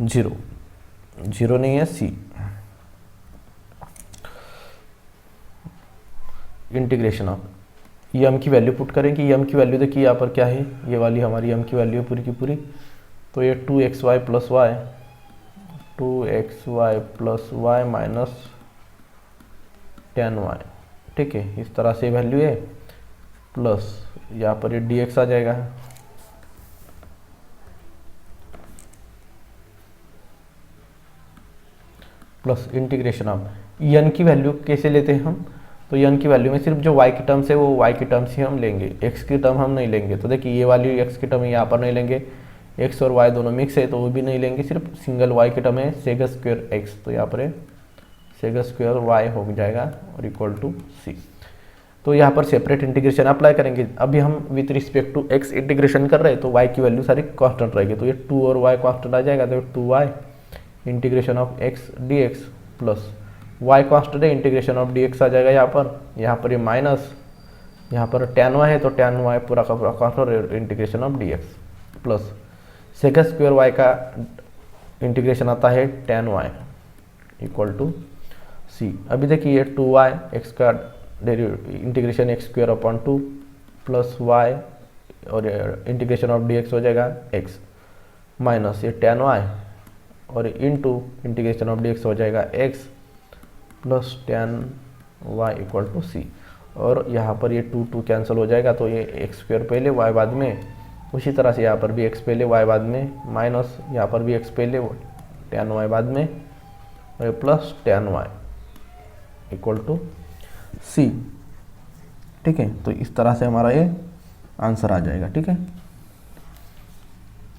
0, 0 नहीं है सी, इंटीग्रेशन ऑफ एम की वैल्यू पुट करेंगे। एम की वैल्यू देखिए यहाँ पर क्या है, ये वाली हमारी एम की वैल्यू है पूरी की पूरी, तो ये 2xy plus y, 2xy plus Y minus 10y। ठीक है, इस तरह से वैल्यू है, प्लस यहाँ पर ये dx आ जाएगा, प्लस इंटीग्रेशन ऑफ n की वैल्यू कैसे लेते हैं हम, तो n की वैल्यू में सिर्फ जो y की टर्म्स है वो y की टर्म्स ही हम लेंगे, x की टर्म हम नहीं लेंगे। तो देखिए ये वाली x की टर्म यहाँ पर नहीं लेंगे, x और y दोनों मिक्स है तो वो भी नहीं लेंगे, सिर्फ सिंगल y की टर्म है सेक स्क्वायर x, तो यहाँ पर सेक स्क्वायर y हो जाएगा और इक्वल टू c। तो यहाँ पर सेपरेट इंटीग्रेशन अप्लाई करेंगे। अभी हम with respect to x integration कर रहे हैं तो y की वैल्यू सारी कांस्टेंट रहेगी, तो ये 2 और y कांस्टेंट आ जाएगा, तो 2y integration of x dx plus y constant है, इंटीग्रेशन ऑफ dx आ जाएगा यहाँ पर ये माइनस, यहाँ पर tan y है तो tan y पूरा का पूरा constant, integration of dx plus sec square y का इंटीग्रेशन आता है tan y equal to c। अभी देखिए ये 2y x का इंटीग्रेशन x square upon 2 plus y और इंटीग्रेशन ऑफ dx हो जाएगा x माइनस ये tan y और इनटू इंटीग्रेशन ऑफ dx हो जाएगा x plus tan y equal to c। और यहाँ पर ये 2 कैंसिल हो जाएगा, तो ये एक्स स्क्वायर पहले y बाद में, उसी तरह से यहाँ पर भी x पहले y बाद में, माइनस यहाँ पर भी x पहले tan y बाद में और plus tan y equal to c। ठीक है, तो इस तरह से हमारा ये आंसर आ जाएगा। ठीक है,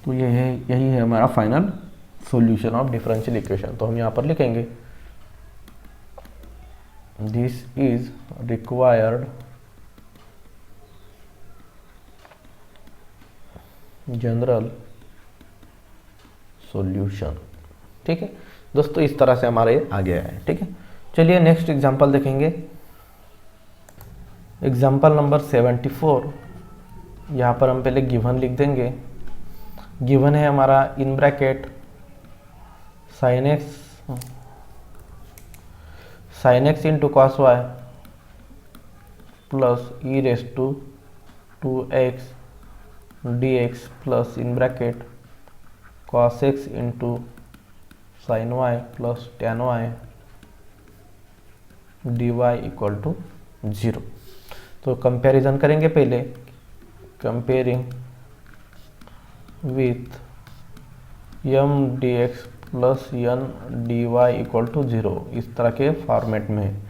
तो ये है, यही है हमारा final solution of differential equation. तो हम यहाँ पर लिखेंगे this is required general solution. ठीक है दोस्तों, इस तरह से हमारे आ गया है। ठीक है, चलिए नेक्स्ट एग्जांपल देखेंगे। Example number 74। यहाँ पर हम पहले गिवन लिख देंगे। गिवन है हमारा in bracket sine x into cos y plus E raise to 2x dx plus in bracket cos x into sine y plus tan y dy equal to 0। तो कंपैरिजन करेंगे पहले, comparing with m dx plus n dy equal to 0, इस तरह के फॉर्मेट में।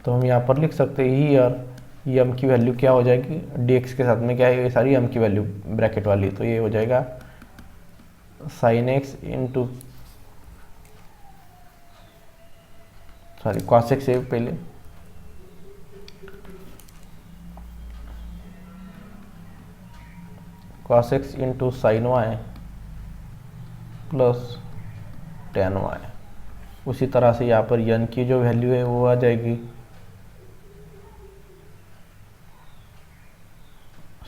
तो हम यहाँ पर लिख सकते हैं ही m की वैल्यू क्या हो जाएगी, dx के साथ में क्या है, ये सारी m की वैल्यू ब्रैकेट वाली, तो ये हो जाएगा sine x into cos x है पहले, cos x into sine y plus tan y. उसी तरह से यहाँ पर n की जो वैल्यू है वो आ जाएगी,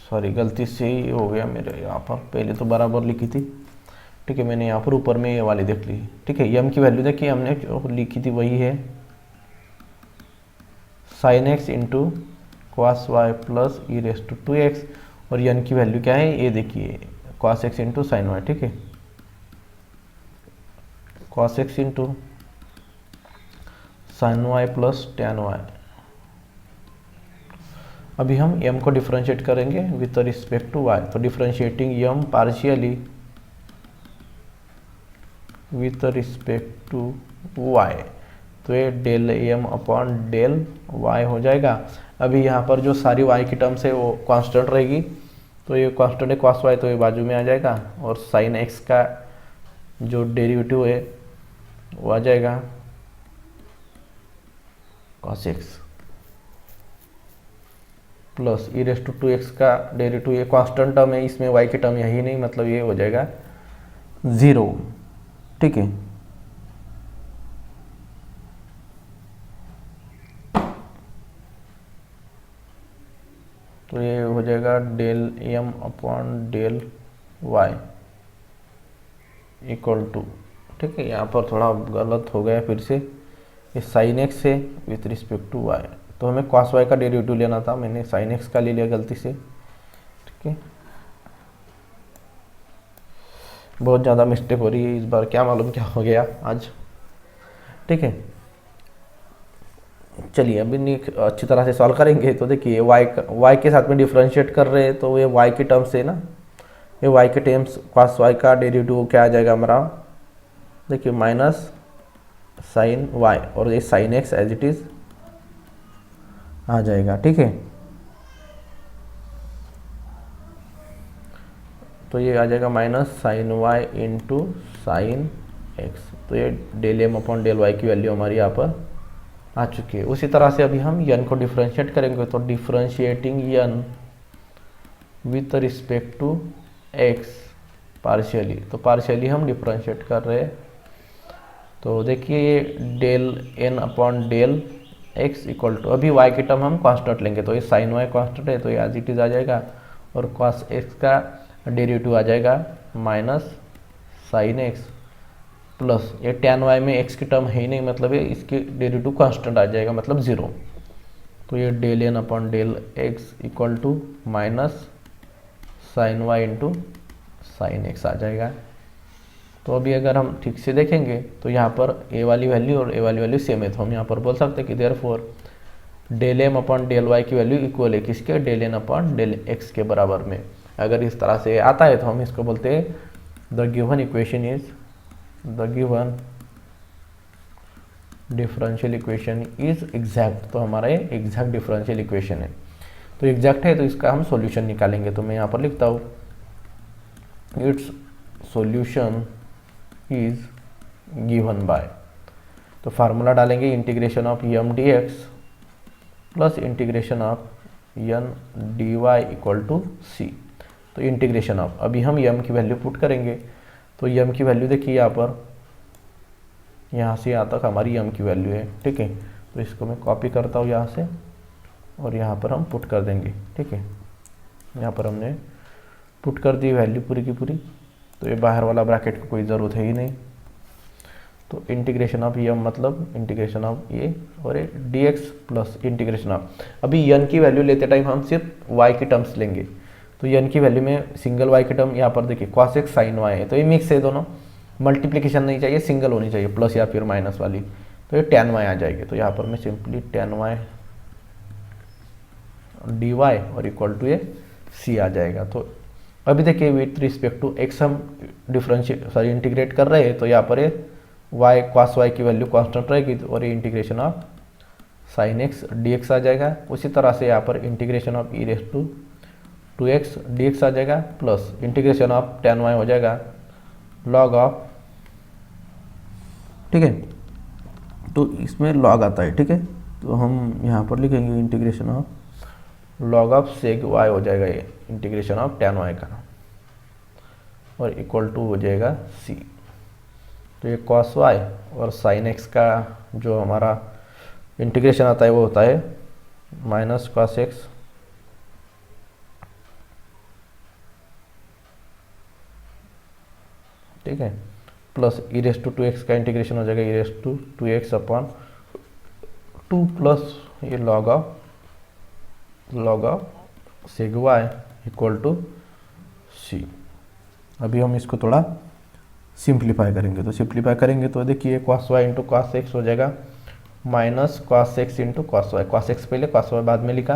सॉरी गलती से ही हो गया मेरे, यहाँ पर पहले तो बराबर लिखी थी। ठीक है, मैंने यहाँ पर ऊपर में ये वाली देख ली। ठीक है, m की वैल्यू देखिए हमने जो लिखी थी वही है sine x into cos y plus E raise to 2x, और n की वैल्यू क्या है ये देखिए cos x into sine y. ठीक है, cos x into sine y plus tan y. अभी हम m को डिफरेंशिएट करेंगे विथ रिस्पेक्ट टू y। तो differentiating m partially with respect to y, तो ये del M upon del y हो जाएगा। अभी यहाँ पर जो सारी वाई की टर्म्स है वो कांस्टेंट रहेगी, तो ये कांस्टेंट है कॉस वाई, तो ये बाजू में आ जाएगा, और साइन एक्स का जो डेरिवेटिव है वो आ जाएगा cos x plus E raise to 2x का डेरिवेटिव, ये कांस्टेंट टर्म है, इसमें y की टर्म यही नहीं, मतलब ये हो जाएगा 0। ठीक है, तो ये हो जाएगा del M upon del Y equal to, ठीक है, यहाँ पर थोड़ा गलत हो गया फिर से, ये साइन एक्स है विथ रिस्पेक्ट टू वाई, तो हमें कॉस वाई का डेरिवेटिव लेना था, मैंने साइन एक्स का ले लिया गलती से। ठीक है, बहुत ज़्यादा मिस्टेक हो रही है इस बार, क्या मालूम क्या हो गया आज। ठीक है, चलिए अभी अच्छी तरह से सॉल्व करेंगे। तो देखिए वाई के साथ में डिफ्रेंशिएट कर रहे हैं, तो ये वाई की टर्म्स है ना, ये वाई के टर्म्स कॉस वाई का डेरिवेटिव क्या आ जाएगा हमारा, देखिए माइनस साइन वाई, और ये sine X as it is आ जाएगा। ठीक है, तो ये आ जाएगा minus sine Y into sine X, तो ये del M upon del Y की वैल्यू हमारी यहाँ पर आ चुकी है। उसी तरह से अभी हम यन को डिफ्रेंशिएट करेंगे, तो differentiating n with respect to x partially, तो पार्शियली हम डिफ्रेंशिएट कर रहे हैं, तो देखिए ये del N upon del x equal to, अभी वाई की टर्म हम कांस्टेंट लेंगे, तो ये साइन वाई कांस्टेंट है, तो ये एज इट इज आ जाएगा, और कॉस एक्स का डेरिवेटिव आ जाएगा माइनस साइन एक्स प्लस, ये टैन वाई में एक्स की टर्म है ही नहीं, मतलब ये इसके डेरिवेटिव कांस्टेंट आ जाएगा, मतलब 0, तो ये del N upon del x equal to minus sine Y into sine X आ जाएगा। तो अभी अगर हम ठीक से देखेंगे तो यहाँ पर ए वाली वैल्यू और ए वाली वैल्यू सेम है, तो हम यहाँ पर बोल सकते हैं कि therefore del M upon del Y की वैल्यू इक्वल है किसके, del N upon del x के बराबर में। अगर इस तरह से आता है तो हम इसको बोलते हैं the given equation is, the given differential equation is exact, तो हमारा ये एग्जैक्ट डिफरेंशियल इक्वेशन है, तो एग्जैक्ट है तो इसका हम सॉल्यूशन निकालेंगे। तो मैं यहाँ पर लिखता हूँ its solution is given by, तो फार्मूला डालेंगे integration of M D x plus integration of N D Y equal to सी, तो इंटीग्रेशन ऑफ, अभी हम यम की वैल्यू पुट करेंगे, तो यम की वैल्यू देखिए यहाँ पर, यहाँ से यहाँ तक हमारी यम की वैल्यू है। ठीक है, तो इसको मैं कॉपी करता हूँ यहाँ से, और यहाँ पर हम पुट कर देंगे। ठीक है, यहाँ पर हमने पुट कर दी वैल्यू पूरी की पूरी, तो ये बाहर वाला ब्रैकेट को कोई ज़रूरत है ही नहीं, तो इंटीग्रेशन ऑफ यम मतलब इंटीग्रेशन ऑफ ये और ये D x plus integration of, अभी यन की वैल्यू लेते टाइम हम सिर्फ वाई की टर्म्स लेंगे, तो यन की वैल्यू में सिंगल वाई की टर्म यहाँ पर देखिए कॉस एक्स साइन वाई है, तो ये मिक्स है दोनों, मल्टीप्लिकेशन नहीं चाहिए, सिंगल होनी चाहिए प्लस या फिर माइनस वाली, तो ये टैन वाई आ जाएगी, तो यहाँ पर मैं simply tan Y D Y और इक्वल टू ये सी आ जाएगा। तो अभी देखिए विथ रिस्पेक्ट टू एक्स हम इंटीग्रेट कर रहे हैं, तो यहाँ पर ये वाई कॉस वाई की वैल्यू कांस्टेंट रहेगी, और ये integration of sine X D X आ जाएगा। उसी तरह से यहाँ पर integration of E raise to 2x dx आ जाएगा, plus integration of tan Y हो जाएगा लॉग ऑफ, ठीक है, तो इसमें लॉग आता है। ठीक है, तो हम यहाँ पर लिखेंगे integration of log of sec y हो जाएगा, ये इंटीग्रेशन ऑफ टैन वाई का, और इक्वल टू हो जाएगा सी, तो ये कॉस वाई और साइन एक्स का जो हमारा इंटीग्रेशन आता है वो होता है माइनस कॉस एक्स ठीक है, plus E raise to 2x का इंटीग्रेशन हो जाएगा E raise to 2x upon 2 plus ये log of sec Y equal to C. अभी हम इसको थोड़ा सिंप्लीफाई करेंगे, तो सिंप्लीफाई करेंगे तो देखिए cos Y into cos X हो जाएगा minus cos x into cos Y, cos X पहले कॉस वाई बाद में लिखा,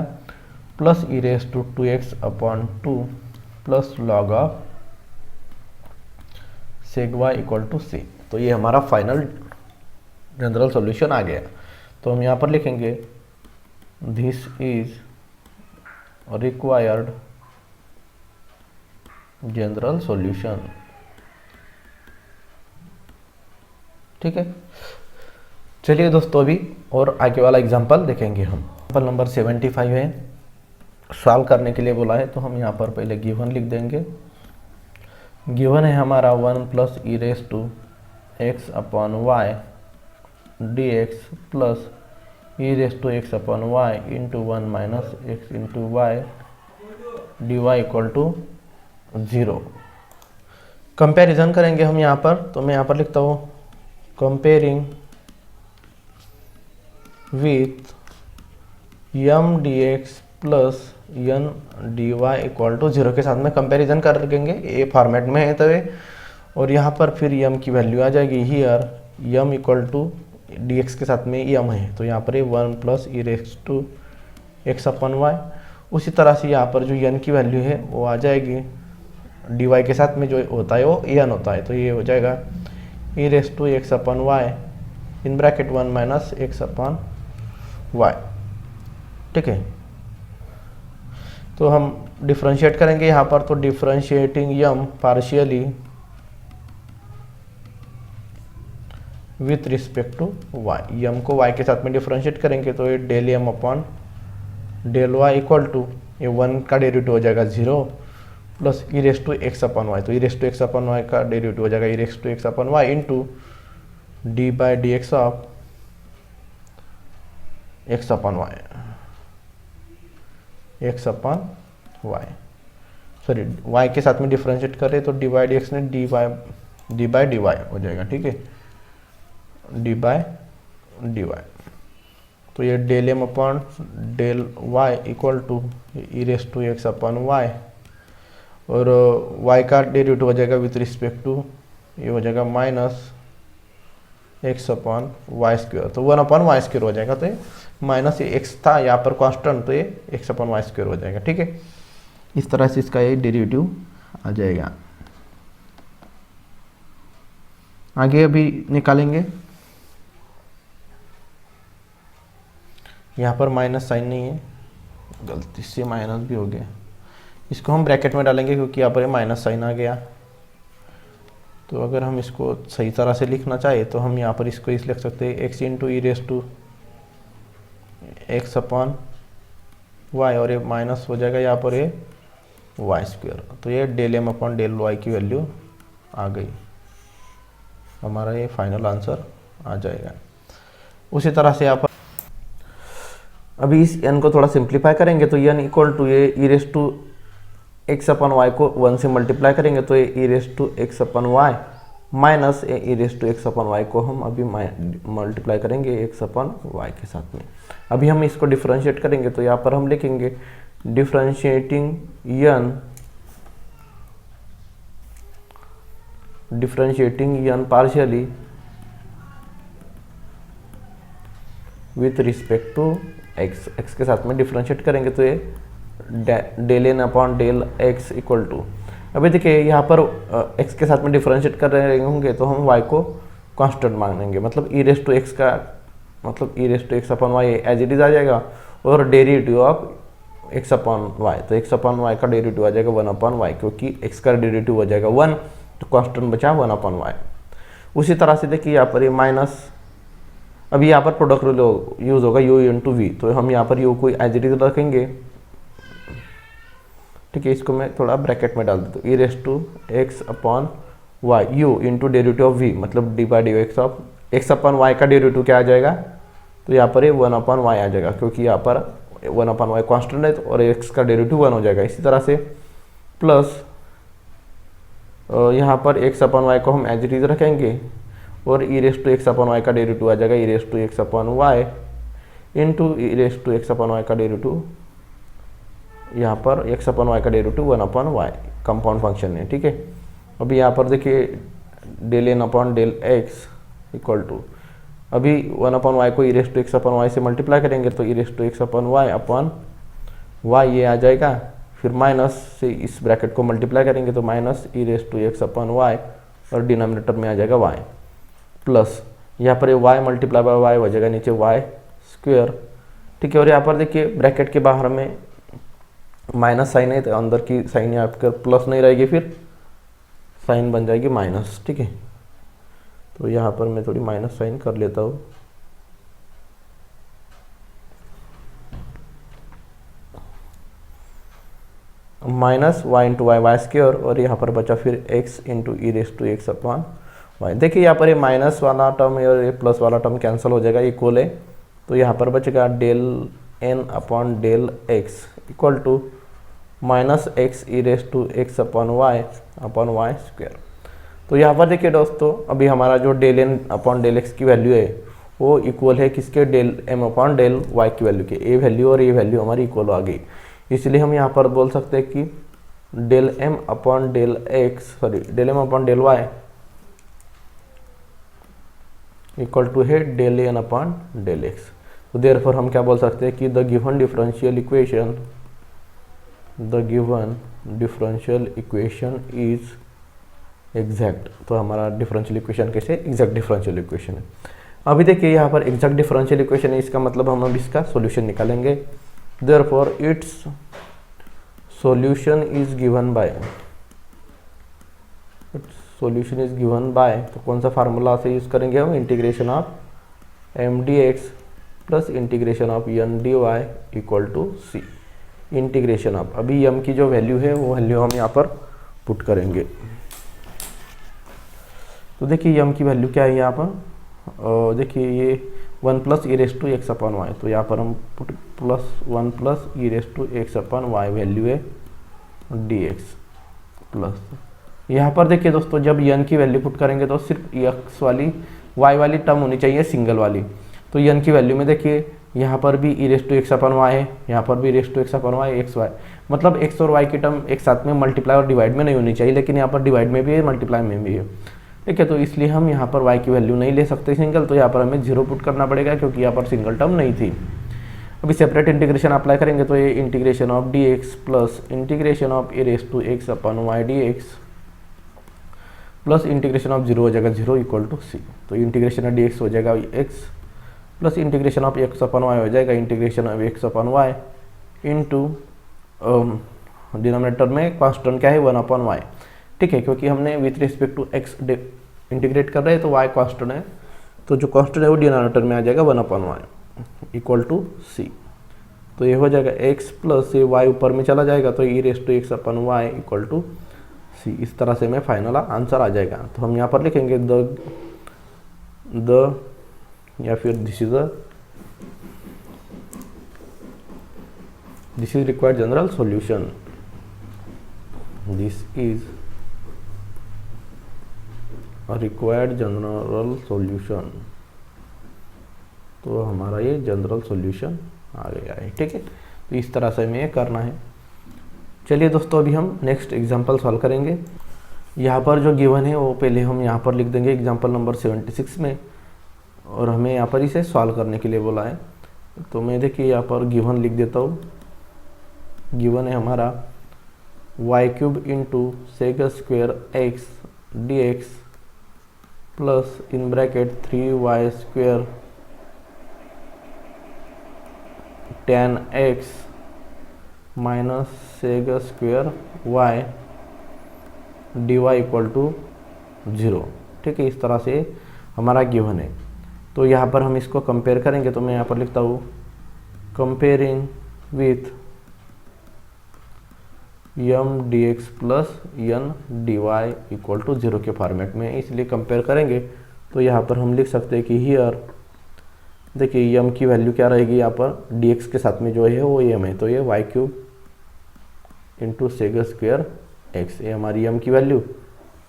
plus E raise to 2x upon 2 plus log of sec Y equal to सी। तो ये हमारा फाइनल जनरल सॉल्यूशन आ गया। तो हम यहाँ पर लिखेंगे this is required general solution. ठीक है, चलिए दोस्तों अभी और आगे वाला एग्जांपल देखेंगे हम। एग्जांपल नंबर 75 है, सॉल्व करने के लिए बोला है, तो हम यहाँ पर पहले गिवन लिख देंगे। गिवन है हमारा 1 plus E raise to x upon y d x plus E raise to x upon Y into 1 minus x into y D Y equal to 0। Comparison करेंगे हम यहाँ पर, तो मैं यहाँ पर लिखता हूँ comparing with m d x plus n d Y equal to 0 के साथ में कंपेरिजन कर देंगे। ये फॉर्मेट में है तो ये, और यहाँ पर फिर यम की वैल्यू आ जाएगी here m equal to d x के साथ में यम है, तो यहाँ पर ये 1 plus e raise to x upon y. उसी तरह से यहाँ पर जो यन की वैल्यू है वो आ जाएगी डी वाई के साथ में, जो होता है वो यन होता है, तो ये हो जाएगा E raise to x upon Y in bracket 1 minus X upon Y. ठीक है, तो हम डिफ्रेंशिएट करेंगे यहाँ पर, तो differentiating Yama partially with respect to Y. M को वाई के साथ में डिफ्रेंशिएट करेंगे तो ये del M upon del Y equal to ये 1 का डेरिवेटिव हो जाएगा 0 plus E raise to x upon Y, तो E raise to x upon Y का डेरिवेटिव हो जाएगा E raise to x upon Y into D by D X of X upon Y, X upon Y, sorry Y के साथ में डिफ्रेंशिएट करें तो डी बाई डी एक्स ने डी बाई डी वाई हो जाएगा। ठीक है, डी बाई डी वाई, तो ये del M upon del Y equal to e raise to x upon y, और वाई का डेरिवेटिव हो जाएगा विथ रिस्पेक्ट टू, ये हो जाएगा minus x upon y square, तो 1 अपॉन वाई स्क्वायर हो जाएगा, तो ये माइनस ये एक्स था यहाँ पर कांस्टेंट, तो ये एक्स अपॉन वाई स्क्वायर हो जाएगा। ठीक है, इस तरह से इसका ये डेरिवेटिव आ जाएगा। आगे अभी निकालेंगे, यहाँ पर माइनस साइन नहीं है, गलती से माइनस भी हो गया, इसको हम ब्रैकेट में डालेंगे क्योंकि यहाँ पर ये माइनस साइन आ गया। तो अगर हम इसको सही तरह से लिखना चाहे तो हम यहाँ पर इसको इस लिख सकते हैं x into E raise to x upon y, और ये माइनस हो जाएगा यहाँ पर ये वाई स्क्वायर, तो ये del M upon del Y की वैल्यू आ गई, हमारा ये फाइनल आंसर आ जाएगा। उसी तरह से यहाँ पर अभी इस n को थोड़ा सिंप्लीफाई करेंगे, तो n इक्वल टू ये E raise to x upon Y को 1 से मल्टीप्लाई करेंगे तो ये E raise to x upon Y minus E raise to x upon Y को हम अभी मल्टीप्लाई करेंगे एक्स अपन वाई के साथ में। अभी हम इसको डिफ्रेंशिएट करेंगे, तो यहाँ पर हम लिखेंगे differentiating N partially with respect to x, x के साथ में डिफ्रेंशिएट करेंगे तो ये del N upon del x equal to, अभी देखिए यहाँ पर एक्स के साथ में डिफ्रेंशिएट कर रहे होंगे तो हम वाई को कांस्टेंट मानेंगे, मतलब ई रेस टू एक्स का मतलब E raise to x upon Y as it is आ जाएगा, और derivative of x upon Y, तो एक्स अपॉन वाई का डेरिवेटिव आ जाएगा 1 अपॉन वाई, क्योंकि एक्स का डेरिवेटिव हो जाएगा 1, तो कांस्टेंट बचा 1 अपॉन वाई। उसी तरह से देखिए यहाँ पर ये माइनस, अभी यहाँ पर प्रोडक्ट रूल यूज होगा u इंटू वी, तो हम यहाँ पर u को एज इट इज रखेंगे। ठीक है, इसको मैं थोड़ा ब्रैकेट में डाल देता हूँ, E raise to x upon Y U into derivative of V, मतलब D by D X of x upon Y का डेरिवेटिव क्या आ जाएगा, तो यहाँ पर ये 1 अपॉन वाई आ जाएगा, क्योंकि यहाँ पर 1 अपॉन वाई कॉन्स्टेंट है, तो और एक्स का डेरिवेटिव 1 हो जाएगा। इसी तरह से प्लस यहाँ पर एक्स अपॉन वाई को हम एज इट इज रखेंगे, और E raise to x upon Y का डेरिवेटिव आ जाएगा E raise to x upon Y into E raise to x upon Y का डेरिवेटिव, यहाँ पर एक्स अपॉन वाई का derivative 1 upon Y compound function है। ठीक है, अभी यहाँ पर देखिए del N upon del x equal to, अभी 1 अपॉन वाई को E raise to x upon Y से मल्टीप्लाई करेंगे तो E raise to x upon y ये आ जाएगा, फिर माइनस से इस ब्रैकेट को मल्टीप्लाई करेंगे तो minus E raise to x upon y, और डिनोमिनेटर में आ जाएगा वाई। प्लस यहाँ पर ये वाई मल्टीप्लाई बाय वाई हो जाएगा नीचे वाई स्क्वेयर, ठीक है। और यहाँ पर देखिए ब्रैकेट के बाहर में माइनस साइन है, तो अंदर की साइन यहाँ पर प्लस नहीं रहेगी, फिर साइन बन जाएगी माइनस, ठीक है। तो यहाँ पर मैं थोड़ी माइनस साइन कर लेता हूँ। Minus y into y y square, और यहाँ पर बचा फिर x into E raise to x upon y. देखिए यहाँ पर ये माइनस वाला टर्म और ये प्लस वाला टर्म कैंसिल हो जाएगा, इक्वल है। तो यहाँ पर बचेगा del N upon del x equal to minus x e raise to x upon y square. तो यहाँ पर देखिए दोस्तों, अभी हमारा जो del N upon del x की वैल्यू है वो इक्वल है किसके, del M upon del Y की वैल्यू के। ये वैल्यू और ये वैल्यू हमारी इक्वल आ गई, इसलिए हम यहाँ पर बोल सकते हैं कि del M upon del X del M upon del Y equal to है del N upon del X. तो देयरफॉर हम क्या बोल सकते हैं कि the given differential equation is exact. तो हमारा डिफरेंशियल इक्वेशन कैसे, एग्जैक्ट डिफरेंशियल इक्वेशन है। अभी देखिए यहाँ पर एग्जैक्ट डिफरेंशियल इक्वेशन है, इसका मतलब हम अब इसका सॉल्यूशन निकालेंगे। Therefore its solution is given by, तो कौन सा फार्मूला से यूज करेंगे हम, integration of M D x plus integration of N D Y equal to c. Integration of, अभी एम की जो वैल्यू है वो वैल्यू हम यहाँ पर पुट करेंगे। तो देखिए एम की वैल्यू क्या है यहाँ पर, देखिए ये 1 plus E raise to x upon Y, तो यहाँ पर हम put plus 1 plus E raise to x upon y value है डी एक्स प्लस। यहाँ पर देखिए दोस्तों, जब एन की वैल्यू पुट करेंगे तो सिर्फ एक्स वाली वाई वाली टर्म होनी चाहिए सिंगल वाली। तो एन की वैल्यू में देखिए यहाँ पर भी E raise to x upon Y है, यहाँ पर भी raise to x upon Y X Y, मतलब एक्स और वाई की टर्म एक साथ में मल्टीप्लाई और डिवाइड में नहीं होनी चाहिए, लेकिन यहाँ पर डिवाइड में भी है मल्टीप्लाई में भी है, ठीक है। तो इसलिए हम यहाँ पर y की वैल्यू नहीं ले सकते सिंगल, तो यहाँ पर हमें 0 पुट करना पड़ेगा क्योंकि यहाँ पर सिंगल टर्म नहीं थी। अभी सेपरेट इंटीग्रेशन अप्लाई करेंगे तो ये integration of d x plus integration of e raise to x upon y d x plus integration of 0 हो जाएगा 0 इक्वल टू सी। तो इंटीग्रेशन ऑफ डी एक्स हो जाएगा x plus integration of x upon y हो जाएगा integration of x upon Y into denominator में कॉन्स्टेंट क्या है 1 अपॉन वाई, ठीक है, क्योंकि हमने with respect to x integrate कर रहे हैं तो वाई कॉन्स्टेंट है, तो जो कॉन्स्टेंट है वो डिनोमिनेटर में आ जाएगा 1 अपॉन वाई इक्वल टू सी। तो ये हो जाएगा एक्स प्लस ये वाई ऊपर में चला जाएगा तो E raise to x upon Y equal to C. इस तरह से हमें फाइनल आंसर आ जाएगा। तो हम यहाँ पर लिखेंगे द या फिर this is required general solution, this is required general solution. तो हमारा ये जनरल सॉल्यूशन आ गया है, ठीक है। तो इस तरह से हमें ये करना है। चलिए दोस्तों, अभी हम नेक्स्ट एग्जांपल सॉल्व करेंगे। यहाँ पर जो गिवन है वो पहले हम यहाँ पर लिख देंगे एग्जांपल नंबर 76 में, और हमें यहाँ पर इसे सॉल्व करने के लिए बोला है। तो मैं देखिए यहाँ पर गिवन लिख देता हूँ। गिवन है हमारा y cube into sec square x D x plus in bracket 3y square tan x minus sec square y dy equal to 0, ठीक है। इस तरह से हमारा गिवन है। तो यहाँ पर हम इसको कंपेयर करेंगे, तो मैं यहाँ पर लिखता हूँ comparing with m D x plus n D Y equal to 0 के फॉर्मेट में, इसलिए कंपेयर करेंगे। तो यहाँ पर हम लिख सकते हैं कि हियर देखिए एम की वैल्यू क्या रहेगी, यहाँ पर डी एक्स के साथ में जो है वो एम है, तो ये y cube into sec square x, ये हमारी एम की वैल्यू।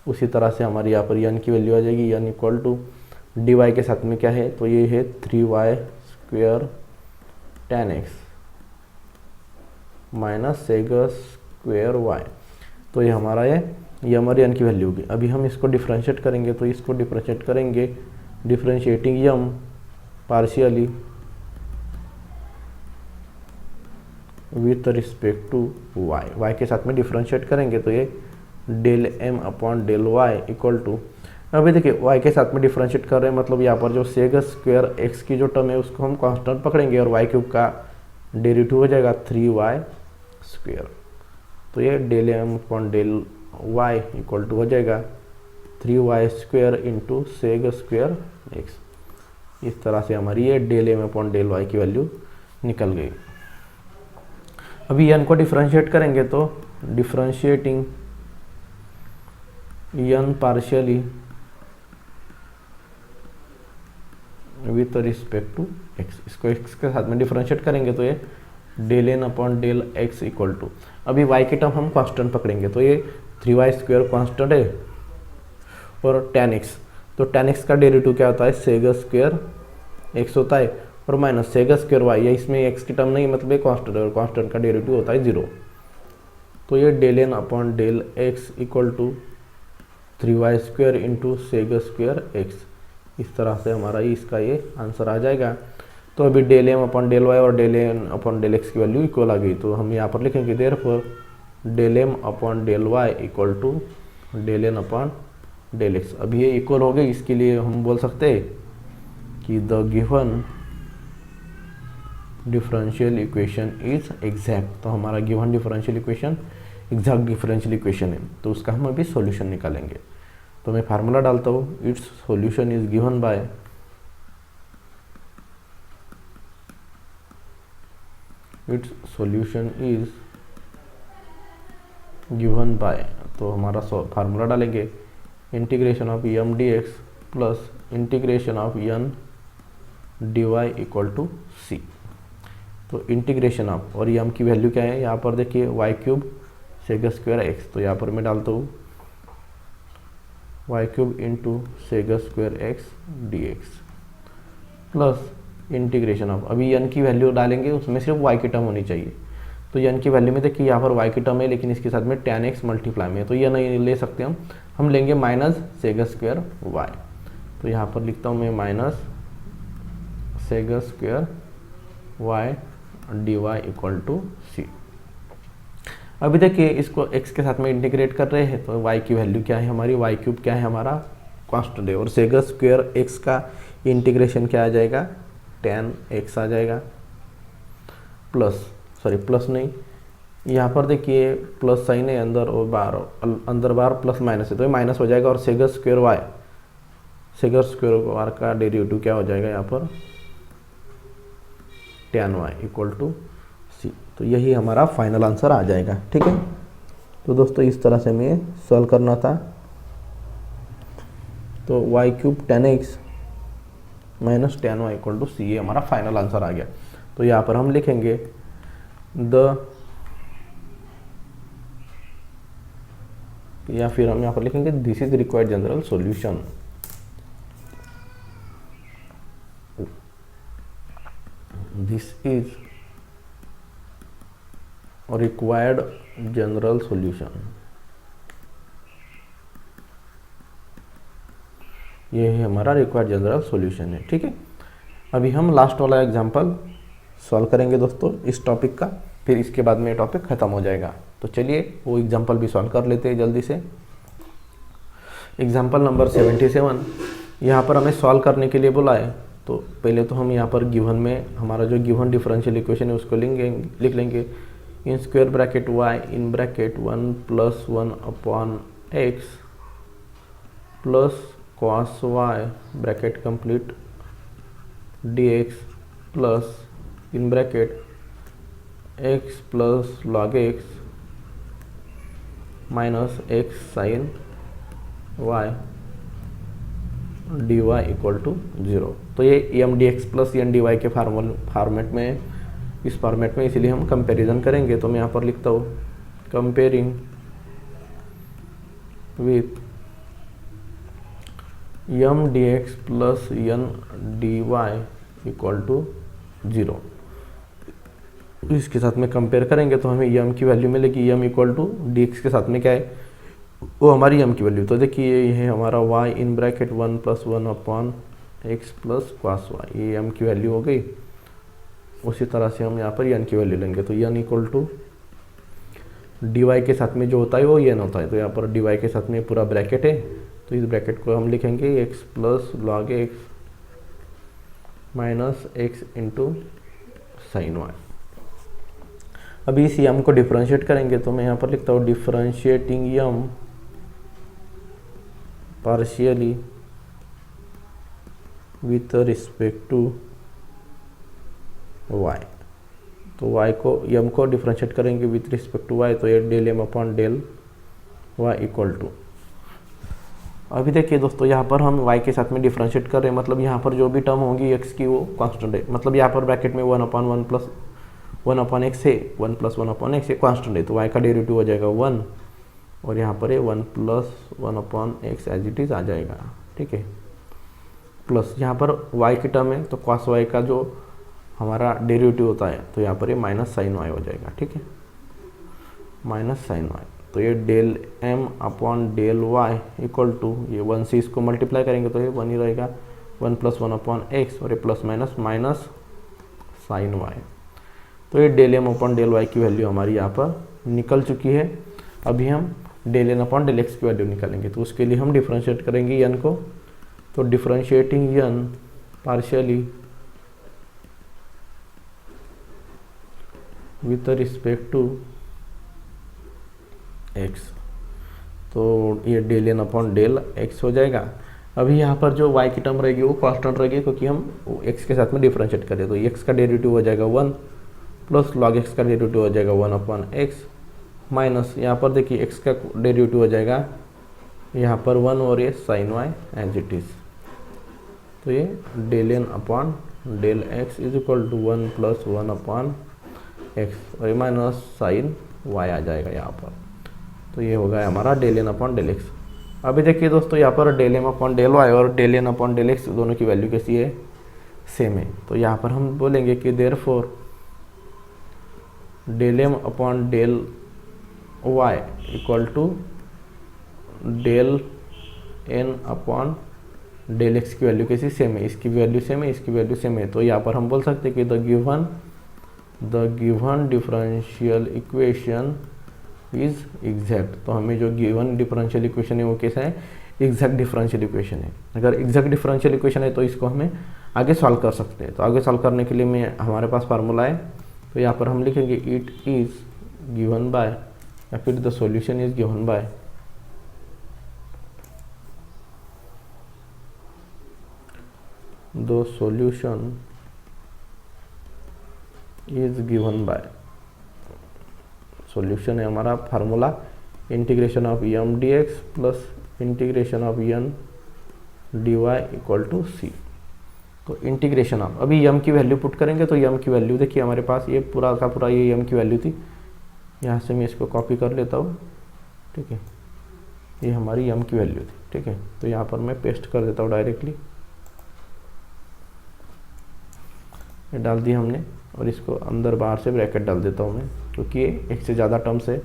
उसी तरह से हमारी यहाँ पर एन की वैल्यू आ जाएगी, n equal to d Y के साथ में क्या है, तो ये है 3y square tan x minus sec square y। तो ये हमारा ये हमारी एन की वैल्यू होगी। अभी हम इसको डिफ्रेंशिएट करेंगे, तो इसको डिफ्रेंशिएट करेंगे differentiating m partially with respect to y के साथ में डिफ्रेंशिएट करेंगे, तो ये del M upon del Y equal to अभी देखिए y के साथ में डिफ्रेंशिएट कर रहे हैं, मतलब यहाँ पर जो सेग स्क्वायर x की जो टर्म है उसको हम कांस्टेंट पकड़ेंगे और y क्यूब का डेरिवेटिव हो जाएगा 3y स्क्वायर। तो ये del M upon del y equal to हो जाएगा 3y square into sec square x। इस तरह से हमारी ये del M upon del y की वैल्यू निकल गई। अभी n को डिफ्रेंशिएट करेंगे तो differentiating n partially with respect to x, इसको x के साथ में डिफ्रेंशिएट करेंगे तो ये del N upon del x equal to, अभी y की टर्म हम कांस्टेंट पकड़ेंगे तो ये 3y स्क्वायर कांस्टेंट है और tan x, तो tan x का डेरिवेटिव क्या होता है सेग स्क्वायर x होता है और माइनस सेग स्क्वायर y, या इसमें x की टर्म नहीं मतलब ये कांस्टेंट है और कांस्टेंट का डेरिवेटिव होता है 0। तो ये del N upon del x equal to 3y square into sec square x। इस तरह से हमारा इसका ये आंसर आ जाएगा। तो अभी del M upon del Y और del N upon del x की वैल्यू इक्वल आ गई, तो हम यहाँ पर लिखेंगे therefore del M upon del Y equal to del N upon del X. अभी ये इक्वल हो गई, इसके लिए हम बोल सकते हैं कि the given differential equation is exact. तो हमारा given differential equation exact differential equation है, तो उसका हम अभी सॉल्यूशन निकालेंगे। तो मैं फार्मूला डालता हूँ, its solution is given by its solution is given by, तो हमारा फार्मूला डालेंगे integration of M D x plus integration of N D Y equal to सी। तो इंटीग्रेशन ऑफ, और एम की वैल्यू क्या है यहाँ पर देखिए Y cube sec square X, तो यहाँ पर मैं डालता हूँ Y cube into sec square X D x plus integration of, अभी n की वैल्यू डालेंगे उसमें सिर्फ y की टर्म होनी चाहिए। तो n की वैल्यू में देखिए यहाँ पर y की टर्म है लेकिन इसके साथ में tan x मल्टीप्लाई में है, तो ये नहीं ले सकते हम लेंगे माइनस सेग स्क्वायर y। तो यहाँ पर लिखता हूँ मैं minus sec square y D Y equal to C. अभी देखिए इसको x के साथ में इंटीग्रेट कर रहे हैं तो y की वैल्यू क्या है हमारी, y क्यूब क्या है हमारा कांस्टेंट है और सेग स्क्वायर x का इंटीग्रेशन क्या आ जाएगा tan x आ जाएगा प्लस नहीं, यहाँ पर देखिए प्लस साइन है अंदर और बाहर, अंदर बाहर प्लस माइनस है तो ये माइनस हो जाएगा और सेग स्क्वायर वाई का डेरिवेटिव क्या हो जाएगा यहाँ पर tan y इक्वल टू सी। तो यही हमारा फाइनल आंसर आ जाएगा। ठीक है, तो दोस्तों इस तरह से हमें सॉल्व करना था। तो y cube tan x minus tan y equal to C, ये हमारा फाइनल आंसर आ गया। तो यहाँ पर हम लिखेंगे या फिर हम यहाँ पर लिखेंगे this is required general solution. This is required general solution, ये है हमारा रिक्वायर्ड जनरल सॉल्यूशन है। ठीक है, अभी हम लास्ट वाला एग्जांपल सॉल्व करेंगे दोस्तों इस टॉपिक का, फिर इसके बाद में ये टॉपिक ख़त्म हो जाएगा। तो चलिए वो एग्जांपल भी सॉल्व कर लेते हैं जल्दी से। एग्जांपल नंबर 77, यहाँ पर हमें सॉल्व करने के लिए बोला है। तो पहले तो हम यहाँ पर गिवन में हमारा जो गिवन डिफरेंशियल इक्वेशन है उसको लिख लेंगे in square bracket y in bracket 1 + 1 upon x plus cos y bracket complete dx plus in bracket x plus log x minus x sine y dy equal to 0। तो ये m D x plus n D Y के फॉर्मेट में, इस फॉर्मेट में, इसीलिए हम कंपैरिजन करेंगे। तो मैं यहाँ पर लिखता हूँ comparing with m D x plus n D Y equal to 0। इसके साथ में कंपेयर करेंगे तो हमें एम की वैल्यू मिलेगी, m equal to d x के साथ में क्या है वो हमारी एम की वैल्यू। तो देखिए ये है हमारा y in bracket 1 + 1 upon x plus cos y, ये एम की वैल्यू हो गई। उसी तरह से हम यहाँ पर n की वैल्यू लेंगे तो n equal to d Y के साथ में जो होता है वो n होता है। तो यहाँ पर डी वाई के साथ में पूरा ब्रैकेट है तो इस ब्रैकेट को हम लिखेंगे x plus log x minus x into sine y. अभी इस यम को डिफ्रेंशिएट करेंगे तो मैं यहाँ पर लिखता हूँ differentiating Yama partially with respect to y। तो y को यम को डिफ्रेंशिएट करेंगे विथ रिस्पेक्ट टू y, तो ये del M upon del y equal to. अभी देखिए दोस्तों, यहाँ पर हम y के साथ में डिफ्रेंशिएट कर रहे हैं, मतलब यहाँ पर जो भी टर्म होगी x की वो कांस्टेंट है। मतलब यहाँ पर ब्रैकेट में 1/1 प्लस 1/x है, 1 प्लस 1/x है, कांस्टेंट है, तो y का डेरिवेटिव हो जाएगा 1, और यहाँ पर ये 1 plus 1/x as it is आ जाएगा। ठीक है, प्लस यहाँ पर y की टर्म है तो cos y का जो हमारा डेरिवेटिव होता है, तो यहाँ पर ये माइनस साइन वाई हो जाएगा। ठीक है, माइनस साइन वाई, तो ये del M upon del Y equal to, ये 1 से इसको मल्टीप्लाई करेंगे तो ये 1 ही रहेगा, 1 प्लस 1/x, और ये plus minus minus sine Y. तो ये del M upon del Y की वैल्यू हमारी यहाँ पर निकल चुकी है। अभी हम del N upon del x की वैल्यू निकालेंगे, तो उसके लिए हम डिफ्रेंशिएट करेंगे यन को। तो differentiating N partially with respect to x, तो ये del N upon del x हो जाएगा। अभी यहाँ पर जो y की टर्म रहेगी वो कांस्टेंट रहेगी, क्योंकि हम x के साथ में डिफ्रेंशिएट करें, तो x का डेरिवेटिव हो जाएगा 1 प्लस लॉग x का डेरिवेटिव हो जाएगा 1/x माइनस, यहाँ पर देखिए x का डेरिवेटिव हो जाएगा यहाँ पर 1, और ये sine y as it is. तो ये del N upon del x is equal to 1 plus 1/x और माइनस साइन y आ जाएगा यहाँ पर। तो ये होगा हमारा del N upon del X. अभी देखिए दोस्तों, यहाँ पर del M upon del Y और del N upon del X दोनों की वैल्यू कैसी है, सेम है। तो यहाँ पर हम बोलेंगे कि therefore del M upon del Y equal to del N upon del x की वैल्यू कैसी, सेम है, इसकी वैल्यू सेम है, इसकी वैल्यू सेम है। तो यहाँ पर हम बोल सकते हैं कि the given differential equation is exact. तो हमें जो गिवन डिफरेंशियल इक्वेशन है वो कैसा है, एग्जैक्ट डिफरेंशियल इक्वेशन है। अगर एग्जैक्ट डिफरेंशियल इक्वेशन है तो इसको हमें आगे सॉल्व कर सकते हैं। तो आगे सॉल्व करने के लिए हमारे पास फार्मूला है, तो यहाँ पर हम लिखेंगे इट इज गिवन बाय, या फिर the solution is given by the solution is given by, solution है हमारा formula integration of M D x plus integration of N D Y equal to सी। तो इंटीग्रेशन ऑफ, अभी यम की वैल्यू पुट करेंगे, तो यम की वैल्यू देखिए हमारे पास ये पूरा का पूरा ये यम की वैल्यू थी, यहाँ से मैं इसको कॉपी कर लेता हूँ। ठीक है, ये हमारी यम की वैल्यू थी। ठीक है, तो यहाँ पर मैं पेस्ट कर देता हूँ डायरेक्टली, ये डाल दिया हमने, और इसको अंदर बाहर से ब्रैकेट डाल देता हूँ मैं, क्योंकि ये एक से ज़्यादा टर्म्स है,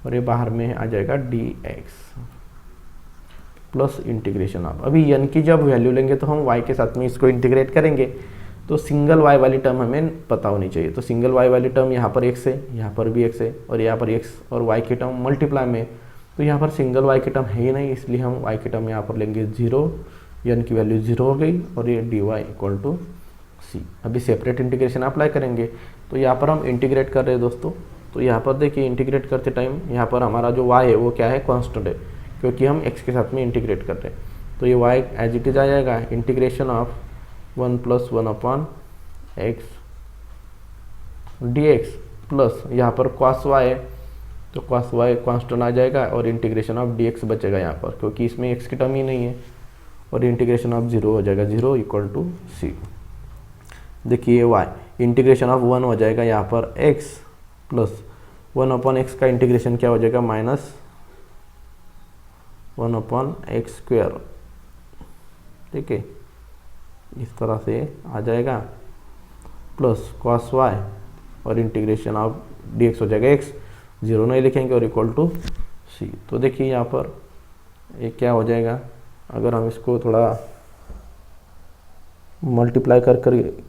और ये बाहर में आ जाएगा D x plus integration of. अभी यन की जब वैल्यू लेंगे तो हम y के साथ में इसको इंटीग्रेट करेंगे, तो सिंगल y वाली टर्म हमें पता होनी चाहिए। तो सिंगल y वाली टर्म यहाँ पर x है, यहाँ पर भी x है, और यहाँ पर x और y की टर्म मल्टीप्लाई में, तो यहाँ पर सिंगल y की टर्म है ही नहीं, इसलिए हम y की टर्म यहाँ पर लेंगे 0, यन की वैल्यू 0 हो गई, और ये D Y equal to C. अभी सेपरेट इंटीग्रेशन अप्लाई करेंगे, तो यहाँ पर हम इंटीग्रेट कर रहे हैं दोस्तों। तो यहाँ पर देखिए इंटीग्रेट करते टाइम यहाँ पर हमारा जो y है वो क्या है, कांस्टेंट है, क्योंकि हम x के साथ में इंटीग्रेट कर रहे हैं। तो ये y एज इट इज आ जाएगा integration of 1 plus 1/x dx plus यहाँ पर cos y है, तो cos y कांस्टेंट आ जाएगा, और इंटीग्रेशन ऑफ dx बचेगा यहाँ पर, क्योंकि इसमें x की टर्म ही नहीं है, और इंटीग्रेशन ऑफ 0 हो जाएगा, 0 इक्वल टू सी। देखिए y इंटीग्रेशन ऑफ 1 हो जाएगा यहाँ पर x प्लस 1/x का इंटीग्रेशन क्या हो जाएगा, माइनस 1/x स्क्वायर। ठीक है, इस तरह से आ जाएगा, प्लस cos y और इंटीग्रेशन ऑफ dx हो जाएगा x, 0 नहीं लिखेंगे, और इक्वल टू सी। तो देखिए यहाँ पर ये क्या हो जाएगा, अगर हम इसको थोड़ा मल्टीप्लाई कर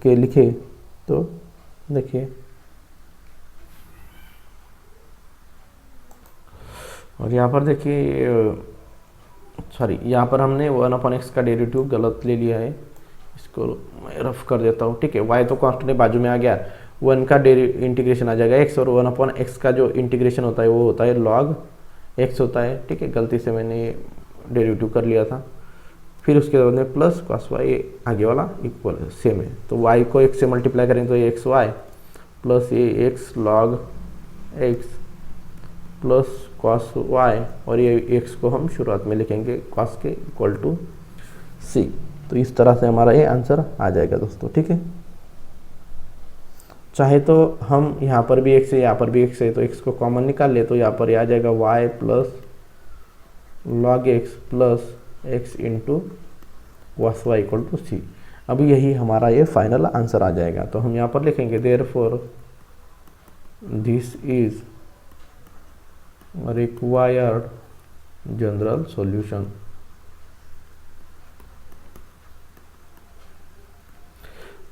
के लिखे तो देखिए, और यहाँ पर देखिए सॉरी, यहाँ पर हमने 1/x का डेरिवेटिव गलत ले लिया है, इसको मैं रफ कर देता हूँ। ठीक है, y तो कांस्टेंट बाजू में आ गया, 1 का इंटीग्रेशन आ जाएगा x, और 1/x का जो इंटीग्रेशन होता है वो होता है log x होता है। ठीक है, गलती से मैंने डेरिवेटिव कर लिया था। फिर उसके बाद में प्लस cos y, आगे वाला इक्वल सेम है, तो y को x से मल्टीप्लाई करेंगे तो ये xy प्लस ये x log x plus cos y, और ये x को हम शुरुआत में लिखेंगे cos के इक्वल टू c। तो इस तरह से हमारा ये आंसर आ जाएगा दोस्तों। ठीक है, चाहे तो हम यहाँ पर भी x है, यहाँ पर भी x है, तो x को कॉमन निकाल ले, तो यहाँ पर आ जाएगा y plus log x plus x into cos y equal to c। अभी यही हमारा ये फाइनल आंसर आ जाएगा। तो हम यहाँ पर लिखेंगे therefore this is required general solution.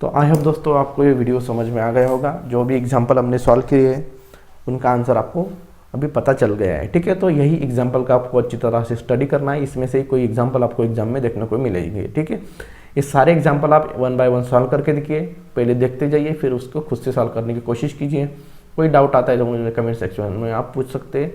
तो आई होप दोस्तों आपको ये वीडियो समझ में आ गया होगा। जो भी एग्जांपल हमने सॉल्व किए हैं उनका आंसर आपको अभी पता चल गया है। ठीक है, तो यही एग्जांपल का आपको अच्छी तरह से स्टडी करना है, इसमें से कोई एग्जांपल आपको एग्जाम में देखने को मिलेगी। ठीक है, ये सारे एग्जांपल आप 1 बाय 1 सॉल्व करके देखिए, पहले देखते जाइए, फिर उसको खुद से सॉल्व करने की कोशिश कीजिए। कोई डाउट आता है तो मुझे कमेंट सेक्शन में आप पूछ सकते हैं।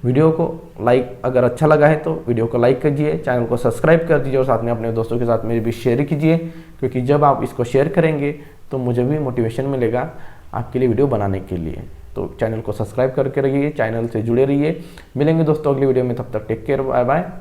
वीडियो को लाइक, अगर अच्छा लगा है तो वीडियो को लाइक कीजिए, चैनल को सब्सक्राइब कर दीजिए, और साथ में अपने दोस्तों के साथ में भी शेयर कीजिए, क्योंकि जब आप इसको शेयर करेंगे तो मुझे भी मोटिवेशन मिलेगा आपके लिए वीडियो बनाने के लिए। तो चैनल को सब्सक्राइब करके रहिए, चैनल से जुड़े रहिए। मिलेंगे दोस्तों अगली वीडियो में, तब तक टेक केयर, बाय बाय।